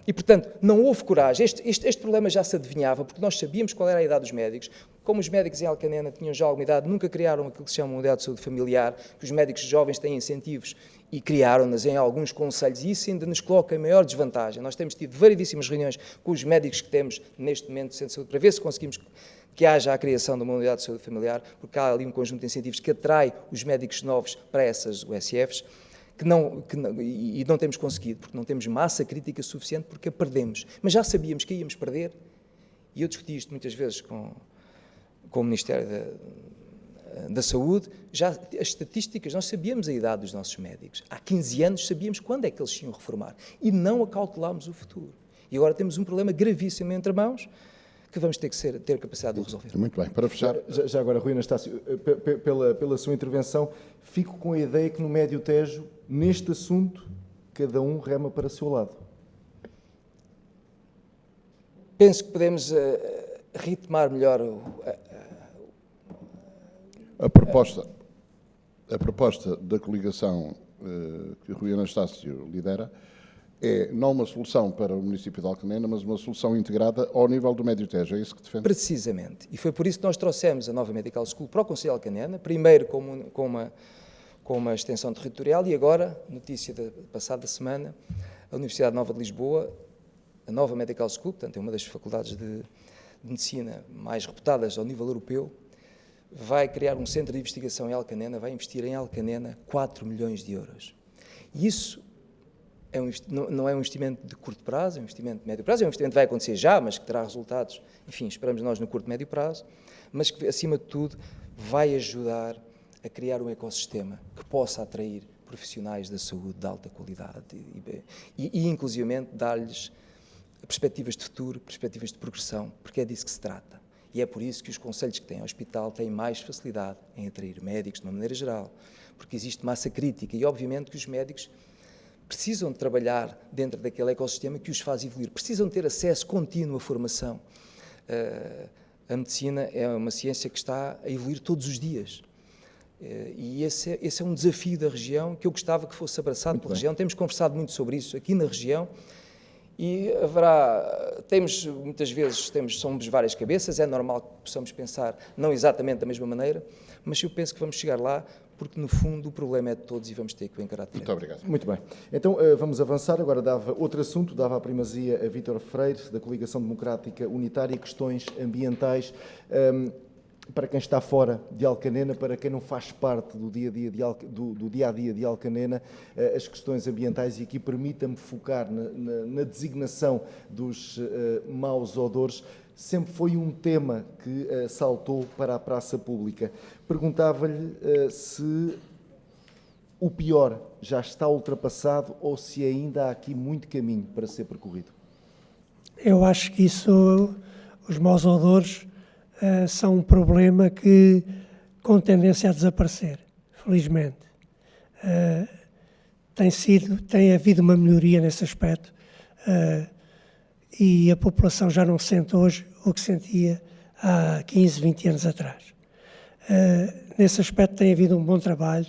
E, portanto, não houve coragem. Este problema já se adivinhava, porque nós sabíamos qual era a idade dos médicos. Como os médicos em Alcanena tinham já alguma idade, nunca criaram aquilo que se chama uma unidade de saúde familiar, que os médicos jovens têm incentivos e criaram-nas em alguns concelhos, e isso ainda nos coloca em maior desvantagem. Nós temos tido variedíssimas reuniões com os médicos que temos neste momento no Centro de Saúde, para ver se conseguimos que haja a criação de uma unidade de saúde familiar, porque há ali um conjunto de incentivos que atrai os médicos novos para essas USFs, e não temos conseguido, porque não temos massa crítica suficiente, porque a perdemos. Mas já sabíamos que íamos perder, e eu discuti isto muitas vezes com o Ministério da Saúde, já as estatísticas, nós sabíamos a idade dos nossos médicos. Há 15 anos sabíamos quando é que eles se iam reformar, e não acautelámos o futuro. E agora temos um problema gravíssimo entre mãos, que vamos ter que ter capacidade de resolver. Muito bem, para fechar. Já agora, Rui Anastácio, pela sua intervenção, fico com a ideia que no Médio Tejo, neste assunto, cada um rema para o seu lado. Penso que podemos ritmar melhor A proposta da coligação que o Rui Anastácio lidera é não uma solução para o município de Alcanena, mas uma solução integrada ao nível do Médio Tejo. É isso que defende? Precisamente. E foi por isso que nós trouxemos a nova Medical School para o Conselho de Alcanena, primeiro com uma extensão territorial e agora, notícia da passada semana, a Universidade Nova de Lisboa, a nova Medical School, portanto é uma das faculdades de medicina mais reputadas ao nível europeu, vai criar um centro de investigação em Alcanena, vai investir em Alcanena 4 milhões de euros. E isso não é um investimento de curto prazo, é um investimento de médio prazo, é um investimento que vai acontecer já, mas que terá resultados, enfim, esperamos nós no curto e médio prazo, mas que, acima de tudo, vai ajudar a criar um ecossistema que possa atrair profissionais da saúde de alta qualidade e inclusivamente, dar-lhes perspectivas de futuro, perspectivas de progressão, porque é disso que se trata. E é por isso que os concelhos que têm hospital têm mais facilidade em atrair médicos, de uma maneira geral, porque existe massa crítica e, obviamente, que os médicos precisam de trabalhar dentro daquele ecossistema que os faz evoluir, precisam ter acesso contínuo à formação. A medicina é uma ciência que está a evoluir todos os dias. E esse é um desafio da região que eu gostava que fosse abraçado pela região. Temos conversado muito sobre isso aqui na região e muitas vezes somos várias cabeças, é normal que possamos pensar não exatamente da mesma maneira, mas eu penso que vamos chegar lá porque no fundo o problema é de todos e vamos ter que o encarar de frente. Muito obrigado. Muito bem. Então, vamos avançar. Agora dava outro assunto, dava a primazia a Vítor Freire, da Coligação Democrática Unitária, questões ambientais. Para quem está fora de Alcanena, para quem não faz parte do dia-a-dia de Alcanena, as questões ambientais, e aqui permita-me focar na designação dos maus odores, sempre foi um tema que saltou para a praça pública. Perguntava-lhe se o pior já está ultrapassado ou se ainda há aqui muito caminho para ser percorrido. Eu acho que os maus odores são um problema que com tendência a desaparecer, felizmente. Tem havido uma melhoria nesse aspecto e a população já não sente hoje o que sentia há 15, 20 anos atrás. Nesse aspecto tem havido um bom trabalho,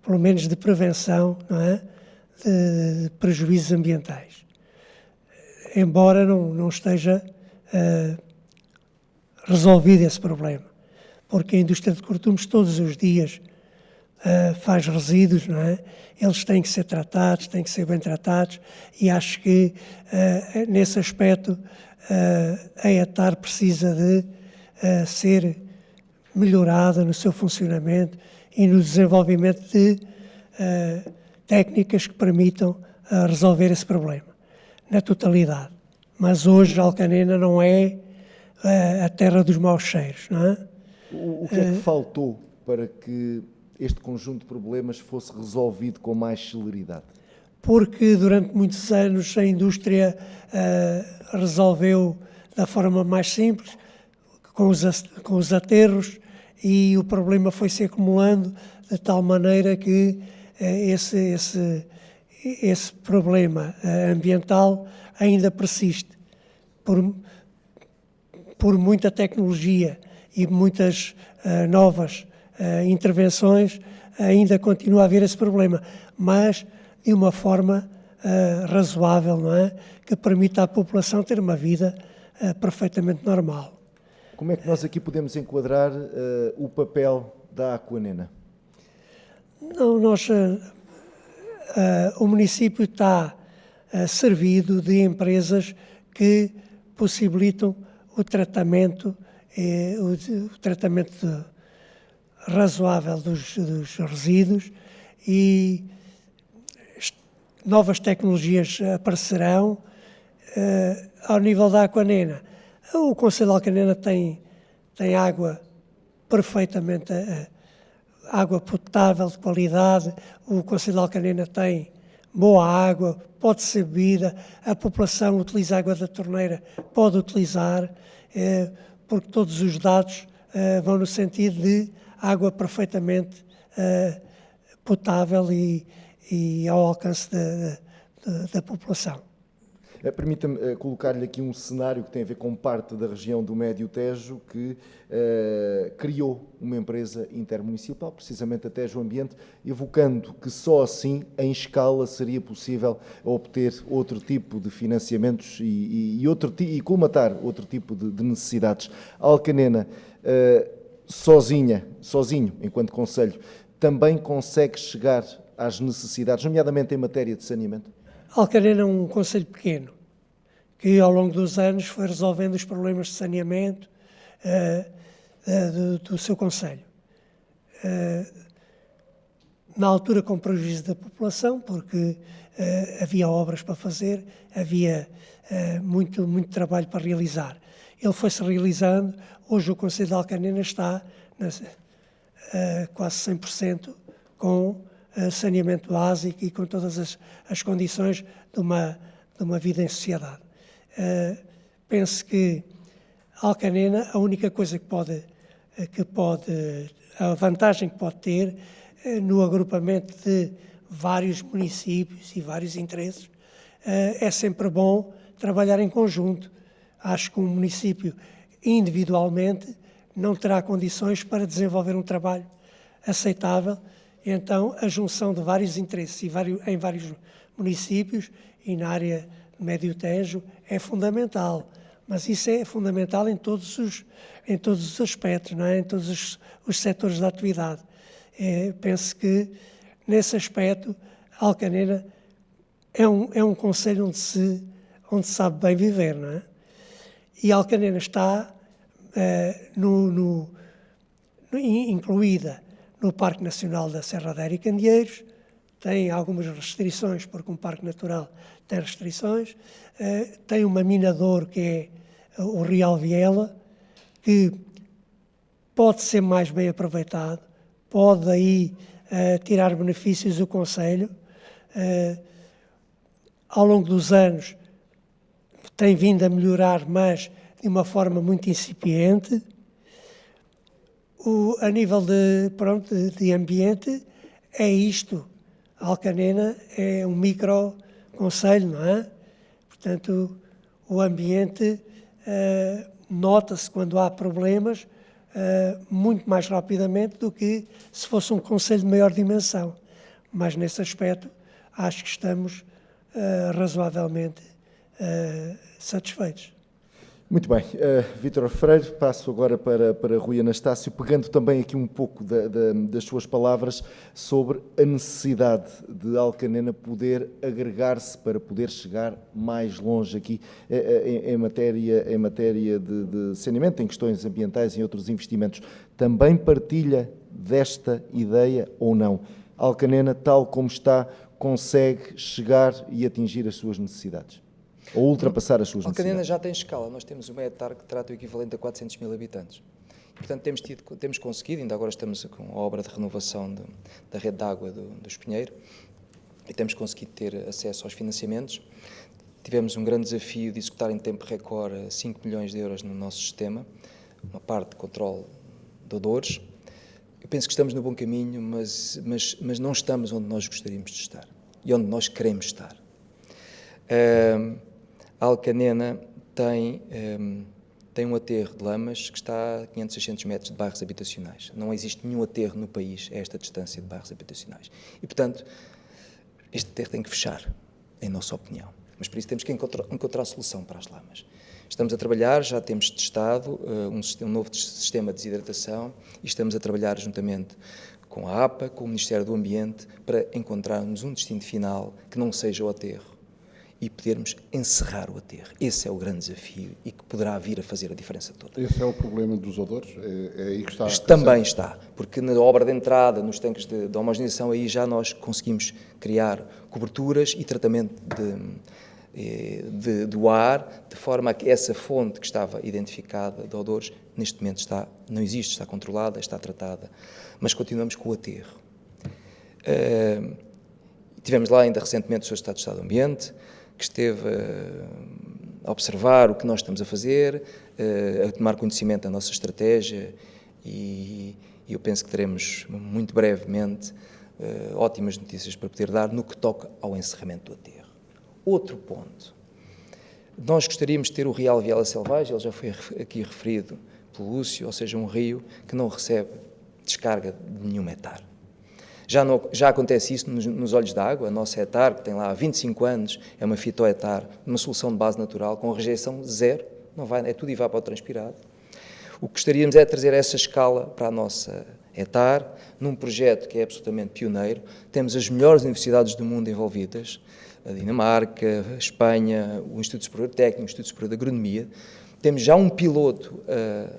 pelo menos de prevenção, não é? De prejuízos ambientais. Embora não esteja resolvido esse problema, porque a indústria de cortumes todos os dias faz resíduos, não é? Eles têm que ser tratados, têm que ser bem tratados, e acho que nesse aspecto a ETAR precisa de ser melhorada no seu funcionamento e no desenvolvimento de técnicas que permitam resolver esse problema na totalidade. Mas hoje Alcanena não é a terra dos maus cheiros, não é? O que é que faltou para que este conjunto de problemas fosse resolvido com mais celeridade? Porque durante muitos anos a indústria resolveu da forma mais simples, com os aterros, e o problema foi se acumulando de tal maneira que esse problema ambiental ainda persiste. Por muita tecnologia e muitas novas intervenções, ainda continua a haver esse problema, mas de uma forma razoável, não é? Que permita à população ter uma vida perfeitamente normal. Como é que nós aqui podemos enquadrar o papel da Aquanena? Não, o município está servido de empresas que possibilitam o tratamento razoável dos resíduos, e novas tecnologias aparecerão. Ao nível da Aquanena, o Concelho de Alcanena tem água perfeitamente, água potável de qualidade. O Concelho de Alcanena tem boa água, pode ser bebida, a população utiliza a água da torneira, pode utilizar, porque todos os dados vão no sentido de água perfeitamente potável e ao alcance da população. Permita-me colocar-lhe aqui um cenário que tem a ver com parte da região do Médio Tejo, que criou uma empresa intermunicipal, precisamente a Tejo Ambiente, evocando que só assim, em escala, seria possível obter outro tipo de financiamentos e colmatar outro tipo de necessidades. A Alcanena, sozinho, enquanto concelho, também consegue chegar às necessidades, nomeadamente em matéria de saneamento? Alcanena é um concelho pequeno, que ao longo dos anos foi resolvendo os problemas de saneamento do seu concelho. Na altura com prejuízo da população, porque havia obras para fazer, havia muito trabalho para realizar. Ele foi-se realizando. Hoje o Concelho de Alcanena está quase 100% com saneamento básico e com todas as condições de uma vida em sociedade. Penso que Alcanena, a única coisa a vantagem que pode ter no agrupamento de vários municípios e vários interesses, é sempre bom trabalhar em conjunto. Acho que um município individualmente não terá condições para desenvolver um trabalho aceitável. Então, a junção de vários interesses em vários municípios e na área do Médio Tejo é fundamental. Mas isso é fundamental em todos os aspectos, não é? Em todos os setores da atividade. Penso que, nesse aspecto, Alcanena é um concelho onde se sabe bem viver, não é? E Alcanena está incluída no Parque Nacional da Serra da Eira e Candeeiros, tem algumas restrições, porque um parque natural tem restrições, tem uma mina de ouro que é o Real Viela, que pode ser mais bem aproveitado, pode aí tirar benefícios do concelho. Ao longo dos anos tem vindo a melhorar, mas de uma forma muito incipiente. A nível de ambiente, é isto. Alcanena é um micro-concelho, não é? Portanto, o ambiente nota-se quando há problemas muito mais rapidamente do que se fosse um concelho de maior dimensão. Mas, nesse aspecto, acho que estamos razoavelmente satisfeitos. Muito bem. Vítor Freire, passo agora para Rui Anastácio, pegando também aqui um pouco das suas palavras sobre a necessidade de Alcanena poder agregar-se para poder chegar mais longe aqui em matéria de saneamento, em questões ambientais e em outros investimentos. Também partilha desta ideia ou não? Alcanena, tal como está, consegue chegar e atingir as suas necessidades? Ou ultrapassar as suas necessidades? Alcanena já tem escala. Nós temos uma hectare que trata o equivalente a 400 mil habitantes. Portanto, temos conseguido, ainda agora estamos com a obra de renovação da rede de água do Espinheiro, e temos conseguido ter acesso aos financiamentos. Tivemos um grande desafio de executar em tempo recorde 5 milhões de euros no nosso sistema, uma parte de controle de odores. Eu penso que estamos no bom caminho, mas não estamos onde nós gostaríamos de estar e onde nós queremos estar. A Alcanena tem um aterro de lamas que está a 500, 600 metros de bairros habitacionais. Não existe nenhum aterro no país a esta distância de bairros habitacionais. E, portanto, este aterro tem que fechar, em nossa opinião. Mas, por isso, temos que encontrar solução para as lamas. Estamos a trabalhar, já temos testado um novo sistema de desidratação e estamos a trabalhar juntamente com a APA, com o Ministério do Ambiente, para encontrarmos um destino final que não seja o aterro e podermos encerrar o aterro. Esse é o grande desafio e que poderá vir a fazer a diferença toda. Esse é o problema dos odores? É aí que está? Também está, porque na obra de entrada, nos tanques de homogeneização, aí já nós conseguimos criar coberturas e tratamento do ar, de forma a que essa fonte que estava identificada de odores, neste momento não existe, está controlada, está tratada, mas continuamos com o aterro. Tivemos lá ainda recentemente o Sr. Estado de Estado do Ambiente, que esteve a observar o que nós estamos a fazer, a tomar conhecimento da nossa estratégia e eu penso que teremos muito brevemente ótimas notícias para poder dar no que toca ao encerramento do aterro. Outro ponto, nós gostaríamos de ter o Real Viela Selvagem, ele já foi aqui referido pelo Lúcio, ou seja, um rio que não recebe descarga de nenhum hectare. Já acontece isso nos olhos d'água. A nossa hectare, que tem lá há 25 anos, é uma fitohectare, uma solução de base natural, com rejeição zero, não vai, é tudo evapotranspirado. O que gostaríamos é trazer essa escala para a nossa hectare, num projeto que é absolutamente pioneiro. Temos as melhores universidades do mundo envolvidas, a Dinamarca, a Espanha, o Instituto Superior Técnico, o Instituto Superior de Agronomia. Temos já um piloto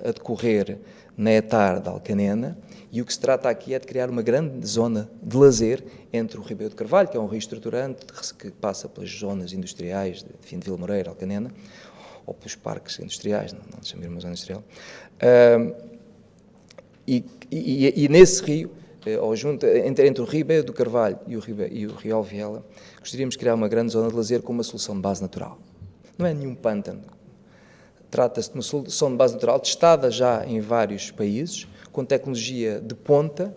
a decorrer na hectare da Alcanena, e o que se trata aqui é de criar uma grande zona de lazer entre o Ribeiro do Carvalho, que é um rio estruturante, que passa pelas zonas industriais de Vila Moreira, Alcanena, ou pelos parques industriais, não se chama uma zona industrial, e nesse rio, entre o Ribeiro do Carvalho e o Rio Alviela, gostaríamos de criar uma grande zona de lazer com uma solução de base natural. Não é nenhum pântano. Trata-se de uma solução de base natural testada já em vários países, com tecnologia de ponta,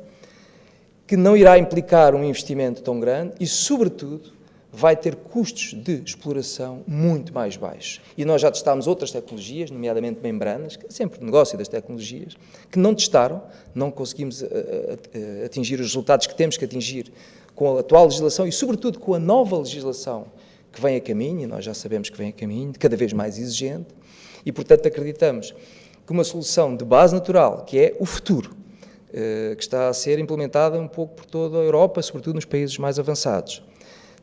que não irá implicar um investimento tão grande e, sobretudo, vai ter custos de exploração muito mais baixos. E nós já testámos outras tecnologias, nomeadamente membranas, que é sempre o negócio das tecnologias, que não testaram, não conseguimos atingir os resultados que temos que atingir com a atual legislação e, sobretudo, com a nova legislação que vem a caminho, e nós já sabemos que vem a caminho, cada vez mais exigente, e, portanto, acreditamos que uma solução de base natural, que é o futuro, que está a ser implementada um pouco por toda a Europa, sobretudo nos países mais avançados.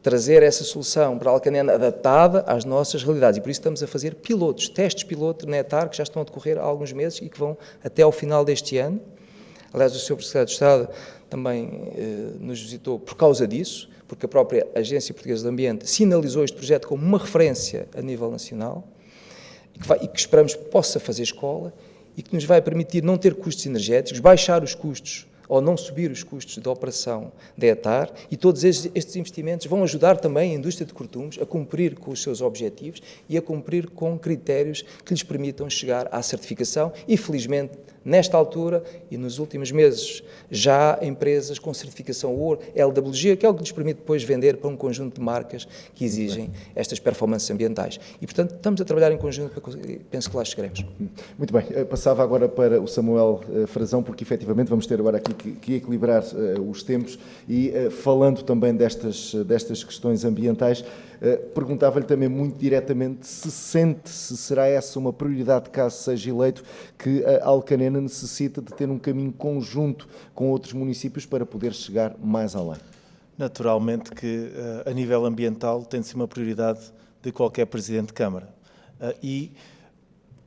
Trazer essa solução para a Alcanena adaptada às nossas realidades. E por isso estamos a fazer pilotos, testes piloto na ETAR, que já estão a decorrer há alguns meses e que vão até ao final deste ano. Aliás, o Sr. Secretário de Estado também nos visitou por causa disso, porque a própria Agência Portuguesa do Ambiente sinalizou este projeto como uma referência a nível nacional e que esperamos que possa fazer escola e que nos vai permitir não ter custos energéticos, baixar os custos ou não subir os custos da operação da ETAR, e todos estes investimentos vão ajudar também a indústria de cortumes a cumprir com os seus objetivos e a cumprir com critérios que lhes permitam chegar à certificação e, felizmente, nesta altura e nos últimos meses, já há empresas com certificação ouro, LWG, que é o que lhes permite depois vender para um conjunto de marcas que exigem estas performances ambientais. E, portanto, estamos a trabalhar em conjunto para penso que lá chegaremos. Muito bem. Passava agora para o Samuel Frazão, porque efetivamente vamos ter agora aqui que equilibrar os tempos e falando também destas questões ambientais, perguntava-lhe também muito diretamente se será essa uma prioridade caso seja eleito, que a Alcanena necessita de ter um caminho conjunto com outros municípios para poder chegar mais além. Naturalmente que a nível ambiental tem de ser uma prioridade de qualquer Presidente de Câmara. E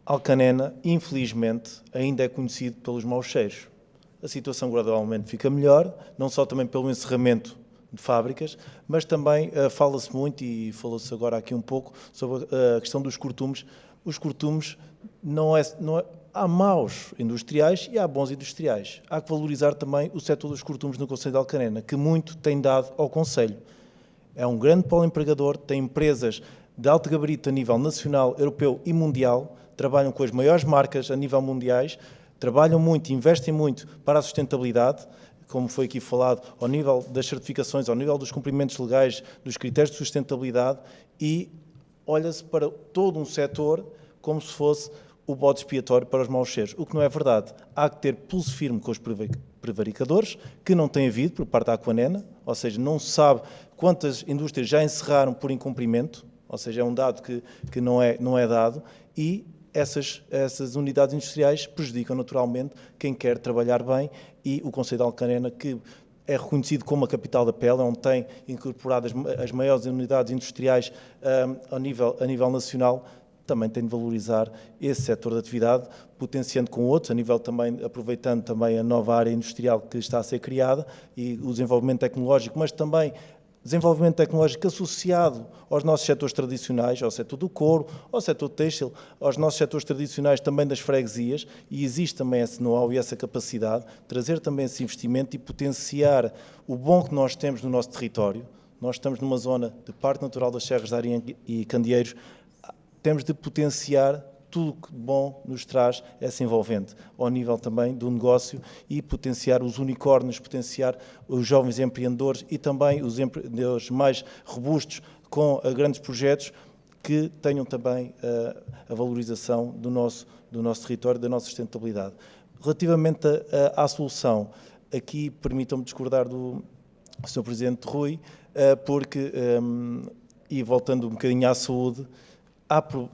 Alcanena, infelizmente, ainda é conhecido pelos maus cheiros. A situação gradualmente fica melhor, não só também pelo encerramento de fábricas, mas também fala-se muito, e falou-se agora aqui um pouco, sobre a questão dos cortumes. Os cortumes há maus industriais e há bons industriais. Há que valorizar também o setor dos cortumes no Concelho de Alcanena, que muito tem dado ao Concelho. É um grande polo empregador, tem empresas de alto gabarito a nível nacional, europeu e mundial, trabalham com as maiores marcas a nível mundiais, trabalham muito, investem muito para a sustentabilidade, como foi aqui falado, ao nível das certificações, ao nível dos cumprimentos legais, dos critérios de sustentabilidade, e olha-se para todo um setor como se fosse o bode expiatório para os maus cheiros, o que não é verdade. Há que ter pulso firme com os prevaricadores, que não tem havido por parte da Aquanena, ou seja, não se sabe quantas indústrias já encerraram por incumprimento, ou seja, é um dado que não é dado, e essas unidades industriais prejudicam naturalmente quem quer trabalhar bem, e o Concelho de Alcanena, que é reconhecido como a capital da pele, onde tem incorporadas as maiores unidades industriais a nível nacional, também tem de valorizar esse setor de atividade, potenciando com outros, a nível também, aproveitando também a nova área industrial que está a ser criada e o desenvolvimento tecnológico, mas também desenvolvimento tecnológico associado aos nossos setores tradicionais, ao setor do couro, ao setor têxtil, aos nossos setores tradicionais também das freguesias, e existe também esse know-how e essa capacidade, trazer também esse investimento e potenciar o bom que nós temos no nosso território. Nós estamos numa zona de Parque Natural das Serras da Arinha e Candeeiros, temos de potenciar tudo que bom nos traz essa envolvente, ao nível também do negócio, e potenciar os unicórnios, potenciar os jovens empreendedores e também os empreendedores mais robustos com grandes projetos que tenham também a valorização do nosso território, da nossa sustentabilidade. Relativamente à solução, aqui permitam-me discordar do Sr. Presidente Rui, porque, e voltando um bocadinho à saúde,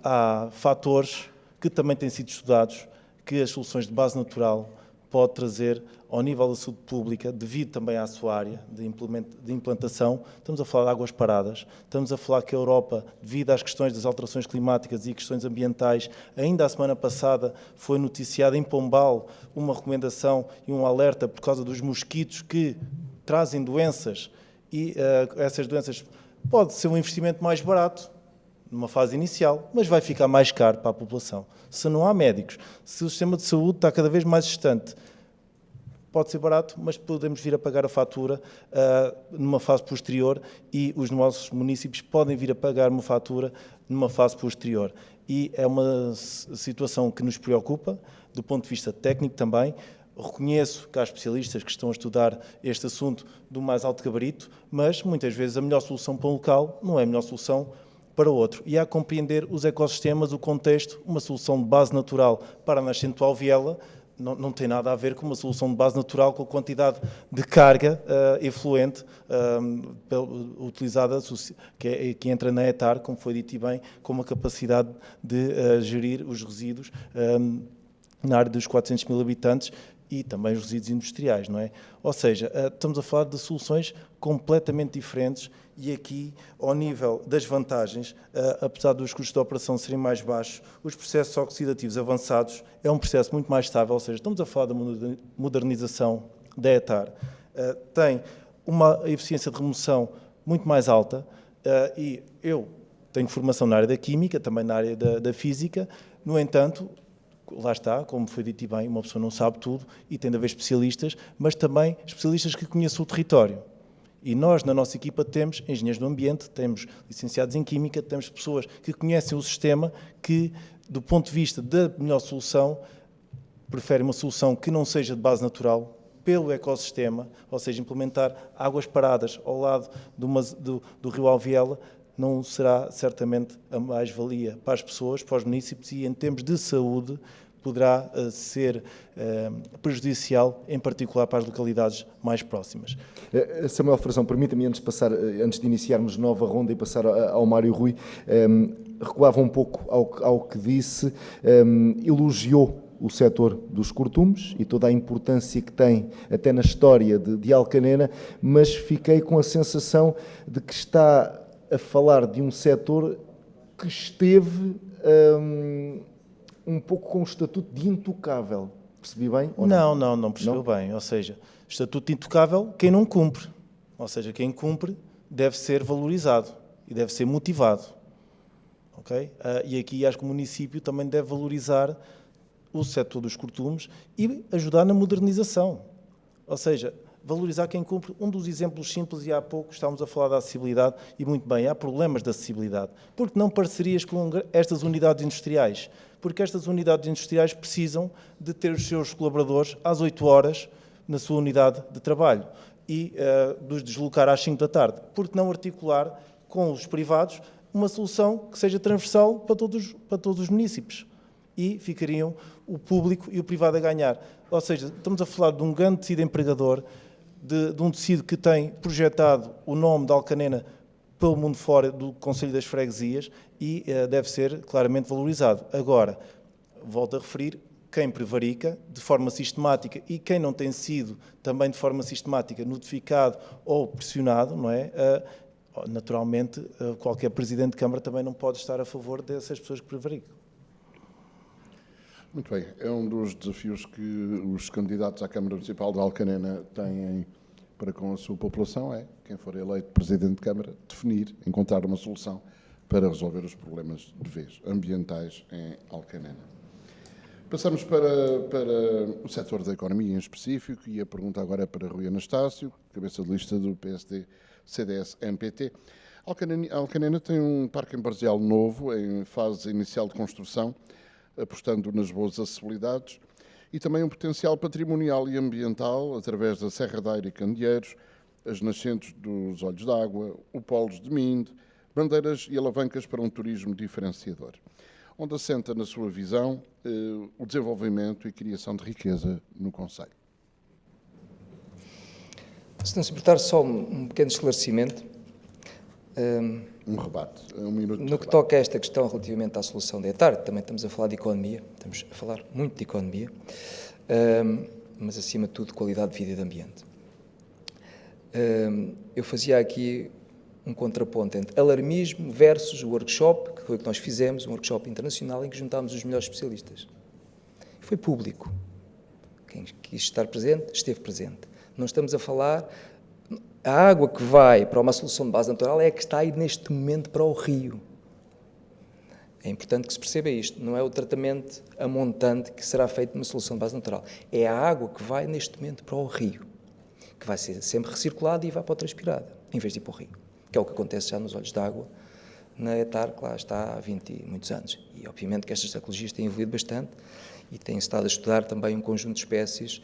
há fatores que também têm sido estudados que as soluções de base natural podem trazer ao nível da saúde pública, devido também à sua área de implantação. Estamos a falar de águas paradas, estamos a falar que a Europa, devido às questões das alterações climáticas e questões ambientais, ainda a semana passada foi noticiada em Pombal uma recomendação e um alerta por causa dos mosquitos que trazem doenças, e essas doenças pode ser um investimento mais barato numa fase inicial, mas vai ficar mais caro para a população. Se não há médicos, se o sistema de saúde está cada vez mais distante, pode ser barato, mas podemos vir a pagar a fatura numa fase posterior, e os nossos municípios podem vir a pagar uma fatura numa fase posterior. E é uma situação que nos preocupa, do ponto de vista técnico também. Reconheço que há especialistas que estão a estudar este assunto do mais alto gabarito, mas muitas vezes a melhor solução para um local não é a melhor solução para outro. E há que compreender os ecossistemas, o contexto. Uma solução de base natural para a nascente do Alviela não tem nada a ver com uma solução de base natural com a quantidade de carga efluente utilizada, que entra na ETAR, como foi dito e bem, com uma capacidade de gerir os resíduos na área dos 400 mil habitantes, e também os resíduos industriais, não é? Ou seja, estamos a falar de soluções completamente diferentes e aqui, ao nível das vantagens, apesar dos custos de operação serem mais baixos, os processos oxidativos avançados é um processo muito mais estável, ou seja, estamos a falar da modernização da ETAR, tem uma eficiência de remoção muito mais alta e eu tenho formação na área da química, também na área da física, no entanto, lá está, como foi dito e bem, uma pessoa não sabe tudo e tem de haver especialistas, mas também especialistas que conheçam o território. E nós, na nossa equipa, temos engenheiros do ambiente, temos licenciados em química, temos pessoas que conhecem o sistema, que, do ponto de vista da melhor solução, preferem uma solução que não seja de base natural, pelo ecossistema, ou seja, implementar águas paradas ao lado do rio Alviela, não será certamente a mais-valia para as pessoas, para os municípios e, em termos de saúde, poderá ser prejudicial, em particular para as localidades mais próximas. Samuel Frazão, permita-me, antes de iniciarmos nova ronda e passar ao Mário Rui, recuava um pouco ao que disse, elogiou o setor dos cortumes e toda a importância que tem até na história de Alcanena, mas fiquei com a sensação de que está a falar de um setor que esteve um pouco com o estatuto de intocável. Percebi bem? Não percebeu bem. Ou seja, estatuto de intocável, quem não cumpre. Ou seja, quem cumpre deve ser valorizado e deve ser motivado. Okay? E aqui acho que o município também deve valorizar o setor dos cortumes e ajudar na modernização. Ou seja, valorizar quem cumpre. Um dos exemplos simples, e há pouco estávamos a falar da acessibilidade, e muito bem, há problemas de acessibilidade. Porque não parcerias com estas unidades industriais? Porque estas unidades industriais precisam de ter os seus colaboradores às 8 horas na sua unidade de trabalho e de deslocar às 5 da tarde. Porque não articular com os privados uma solução que seja transversal para todos os municípios? E ficariam o público e o privado a ganhar. Ou seja, estamos a falar de um grande tecido empregador, de um tecido que tem projetado o nome de Alcanena pelo mundo fora do Conselho das Freguesias e deve ser claramente valorizado. Agora, volto a referir, quem prevarica de forma sistemática e quem não tem sido também de forma sistemática notificado ou pressionado, não é? Naturalmente, qualquer Presidente de Câmara também não pode estar a favor dessas pessoas que prevaricam. Muito bem. É um dos desafios que os candidatos à Câmara Municipal de Alcanena têm para com a sua população, é, quem for eleito Presidente de Câmara, definir, encontrar uma solução para resolver os problemas de vez ambientais em Alcanena. Passamos para o setor da economia em específico e a pergunta agora é para Rui Anastácio, cabeça de lista do PSD-CDS-MPT. Alcanena tem um parque empresarial novo, em fase inicial de construção, apostando nas boas acessibilidades, e também um potencial patrimonial e ambiental através da Serra da Eira e Candeeiros, as nascentes dos Olhos d'Água, o Polos de Minde, bandeiras e alavancas para um turismo diferenciador, onde assenta, na sua visão, o desenvolvimento e criação de riqueza no concelho. Se não se importar, só um pequeno esclarecimento. Um rebate, um minuto. No que toca a esta questão relativamente à solução da ETAR, também estamos a falar de economia, estamos a falar muito de economia, mas acima de tudo qualidade de vida e de ambiente. Eu fazia aqui um contraponto entre alarmismo versus o workshop, que foi o que nós fizemos, um workshop internacional em que juntámos os melhores especialistas. Foi público. Quem quis estar presente, esteve presente. Não estamos a falar... A água que vai para uma solução de base natural é a que está aí neste momento para o rio. É importante que se perceba isto. Não é o tratamento a montante que será feito numa solução de base natural. É a água que vai neste momento para o rio, que vai ser sempre recirculada e vai para a transpirada, em vez de ir para o rio. Que é o que acontece já nos Olhos d'Água, na ETAR, que lá está há 20 e muitos anos. E obviamente que estas tecnologias têm evoluído bastante e têm estado a estudar também um conjunto de espécies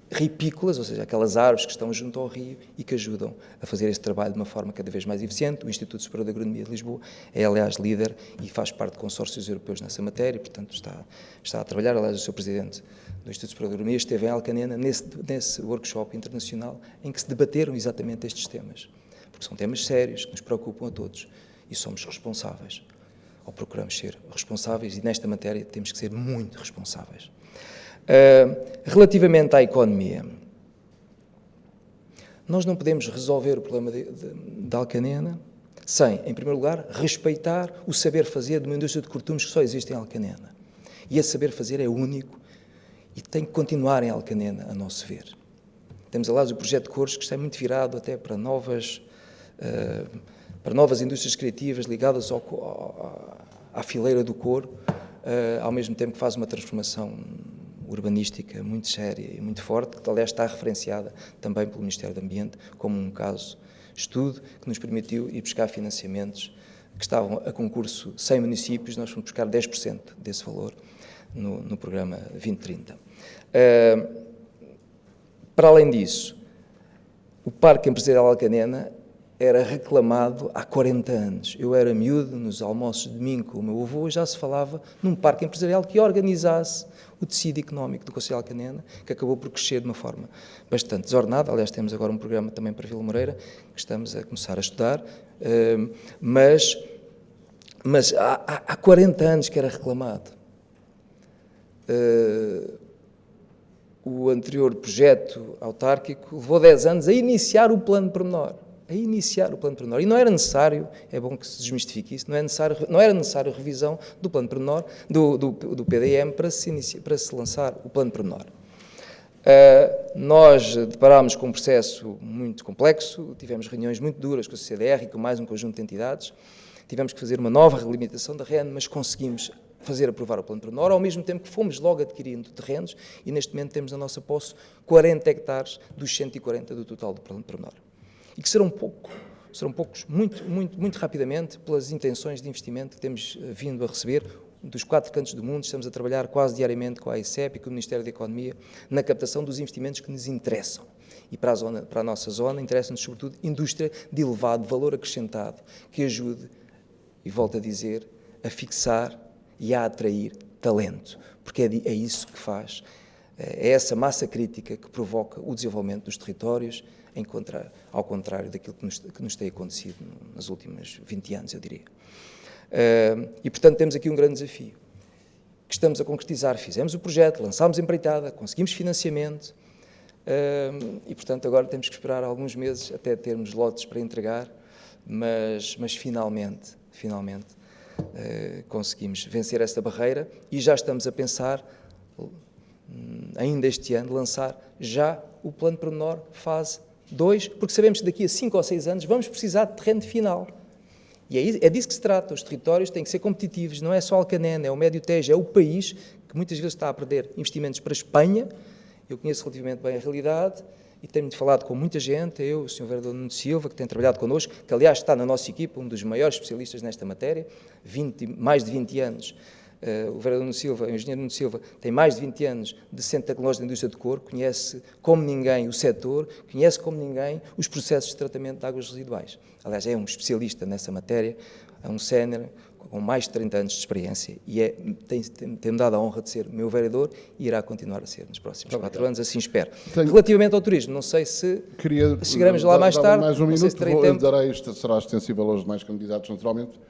ripícolas, ou seja, aquelas árvores que estão junto ao rio e que ajudam a fazer este trabalho de uma forma cada vez mais eficiente. O Instituto Superior de Agronomia de Lisboa é, aliás, líder e faz parte de consórcios europeus nessa matéria, portanto, está a trabalhar. Aliás, o seu presidente do Instituto Superior de Agronomia esteve em Alcanena nesse workshop internacional em que se debateram exatamente estes temas, porque são temas sérios que nos preocupam a todos e somos responsáveis, ou procuramos ser responsáveis, e nesta matéria temos que ser muito responsáveis. Relativamente à economia, nós não podemos resolver o problema da Alcanena sem, em primeiro lugar, respeitar o saber fazer de uma indústria de cortumes que só existe em Alcanena. E esse saber fazer é único e tem que continuar em Alcanena, a nosso ver. Temos, aliás, o projeto de Couros, que está muito virado até para novas indústrias criativas ligadas à fileira do couro, ao mesmo tempo que faz uma transformação urbanística muito séria e muito forte, que aliás está referenciada também pelo Ministério do Ambiente como um caso estudo que nos permitiu ir buscar financiamentos que estavam a concurso 100 municípios, nós fomos buscar 10% desse valor no programa 2030. Para além disso, o Parque Empresarial Alcanena era reclamado há 40 anos. Eu era miúdo, nos almoços de domingo com o meu avô, já se falava num parque empresarial que organizasse o tecido económico do Concelho de Alcanena, que acabou por crescer de uma forma bastante desordenada. Aliás, temos agora um programa também para Vila Moreira, que estamos a começar a estudar, mas há 40 anos que era reclamado. O anterior projeto autárquico levou 10 anos a iniciar o plano pormenor. E não era necessário, é bom que se desmistifique isso, não era necessário a revisão do plano pormenor, do PDM, para se lançar o plano pormenor. Nós deparámos com um processo muito complexo, tivemos reuniões muito duras com a CDR e com mais um conjunto de entidades, tivemos que fazer uma nova relimitação da REN, mas conseguimos fazer aprovar o plano pormenor, ao mesmo tempo que fomos logo adquirindo terrenos e neste momento temos na nossa posse 40 hectares dos 140 do total do plano pormenor. E que serão poucos, muito rapidamente, pelas intenções de investimento que temos vindo a receber dos 4 cantos do mundo. Estamos a trabalhar quase diariamente com a AICEP e com o Ministério da Economia na captação dos investimentos que nos interessam. E para a nossa zona interessa-nos sobretudo indústria de elevado valor acrescentado, que ajude, e volto a dizer, a fixar e a atrair talento, porque é isso que faz, é essa massa crítica que provoca o desenvolvimento dos territórios, ao contrário daquilo que nos tem acontecido nos últimos 20 anos, eu diria. E, portanto, temos aqui um grande desafio, que estamos a concretizar. Fizemos o projeto, lançámos a empreitada, conseguimos financiamento, e, portanto, agora temos que esperar alguns meses até termos lotes para entregar, mas finalmente, conseguimos vencer esta barreira e já estamos a pensar, ainda este ano, lançar já o plano pormenor fase 2, porque sabemos que daqui a 5 ou 6 anos vamos precisar de terreno final. E é disso que se trata. Os territórios têm que ser competitivos, não é só Alcanena, é o Médio Tejo, é o país que muitas vezes está a perder investimentos para a Espanha. Eu conheço relativamente bem a realidade e tenho falado com muita gente, eu, o Sr. Vereador Nuno Silva, que tem trabalhado connosco, que aliás está na nossa equipa, um dos maiores especialistas nesta matéria, mais de 20 anos. O vereador Nuno Silva, o engenheiro Nuno Silva, tem mais de 20 anos de Centro Tecnológico da Indústria de Couro, conhece como ninguém o setor, conhece como ninguém os processos de tratamento de águas residuais. Aliás, é um especialista nessa matéria, é um sénior com mais de 30 anos de experiência e tem-me dado a honra de ser meu vereador e irá continuar a ser nos próximos 4 anos, assim espero. Relativamente ao turismo, não sei se chegaremos lá mais tarde, mais um não sei se terei tempo. Darei isto, será extensível aos demais candidatos, naturalmente.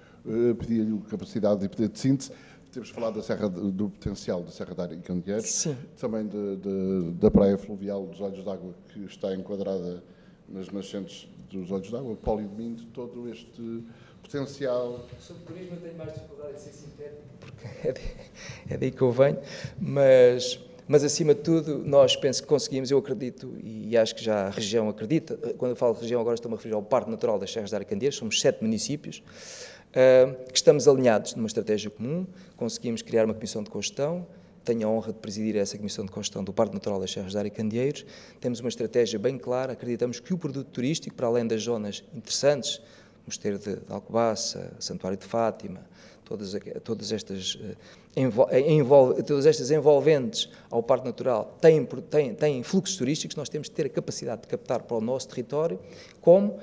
Pedi-lhe capacidade e poder de síntese. Temos falado do potencial da Serra da Área e Candeeiros, sim, também da praia fluvial dos Olhos d'Água, que está enquadrada nas nascentes dos Olhos d'Água, Pólido Minho, todo este potencial. Sobre o turismo eu tenho mais dificuldade em ser sintético, porque é daí que eu venho, mas acima de tudo nós penso que conseguimos, eu acredito, e acho que já a região acredita, quando eu falo de região agora estou-me a referir ao Parque Natural das Serras da Área e Candeeiros, somos 7 municípios, que estamos alinhados numa estratégia comum, conseguimos criar uma comissão de cogestão, tenho a honra de presidir essa comissão de cogestão do Parque Natural das Serras da Área e Candeeiros, temos uma estratégia bem clara, acreditamos que o produto turístico, para além das zonas interessantes, Mosteiro de Alcobaça, Santuário de Fátima, todas estas envolventes ao Parque Natural têm fluxos turísticos, nós temos de ter a capacidade de captar para o nosso território, como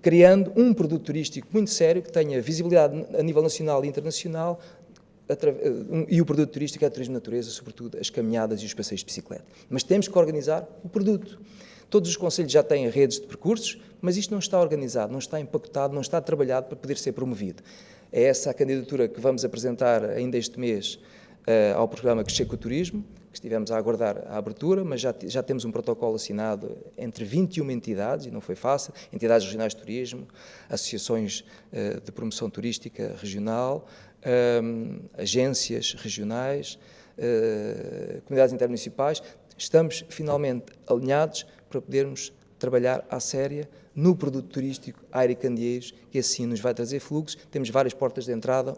criando um produto turístico muito sério, que tenha visibilidade a nível nacional e internacional, e o produto turístico é o turismo de natureza, sobretudo as caminhadas e os passeios de bicicleta. Mas temos que organizar o produto. Todos os concelhos já têm redes de percursos, mas isto não está organizado, não está empacotado, não está trabalhado para poder ser promovido. É essa a candidatura que vamos apresentar ainda este mês ao programa Crescer com o Turismo, que estivemos a aguardar a abertura, mas já temos um protocolo assinado entre 21 entidades, e não foi fácil, entidades regionais de turismo, associações de promoção turística regional, agências regionais, comunidades intermunicipais. Estamos finalmente alinhados para podermos trabalhar à séria no produto turístico Aire e Candeeiros, que assim nos vai trazer fluxos. Temos várias portas de entrada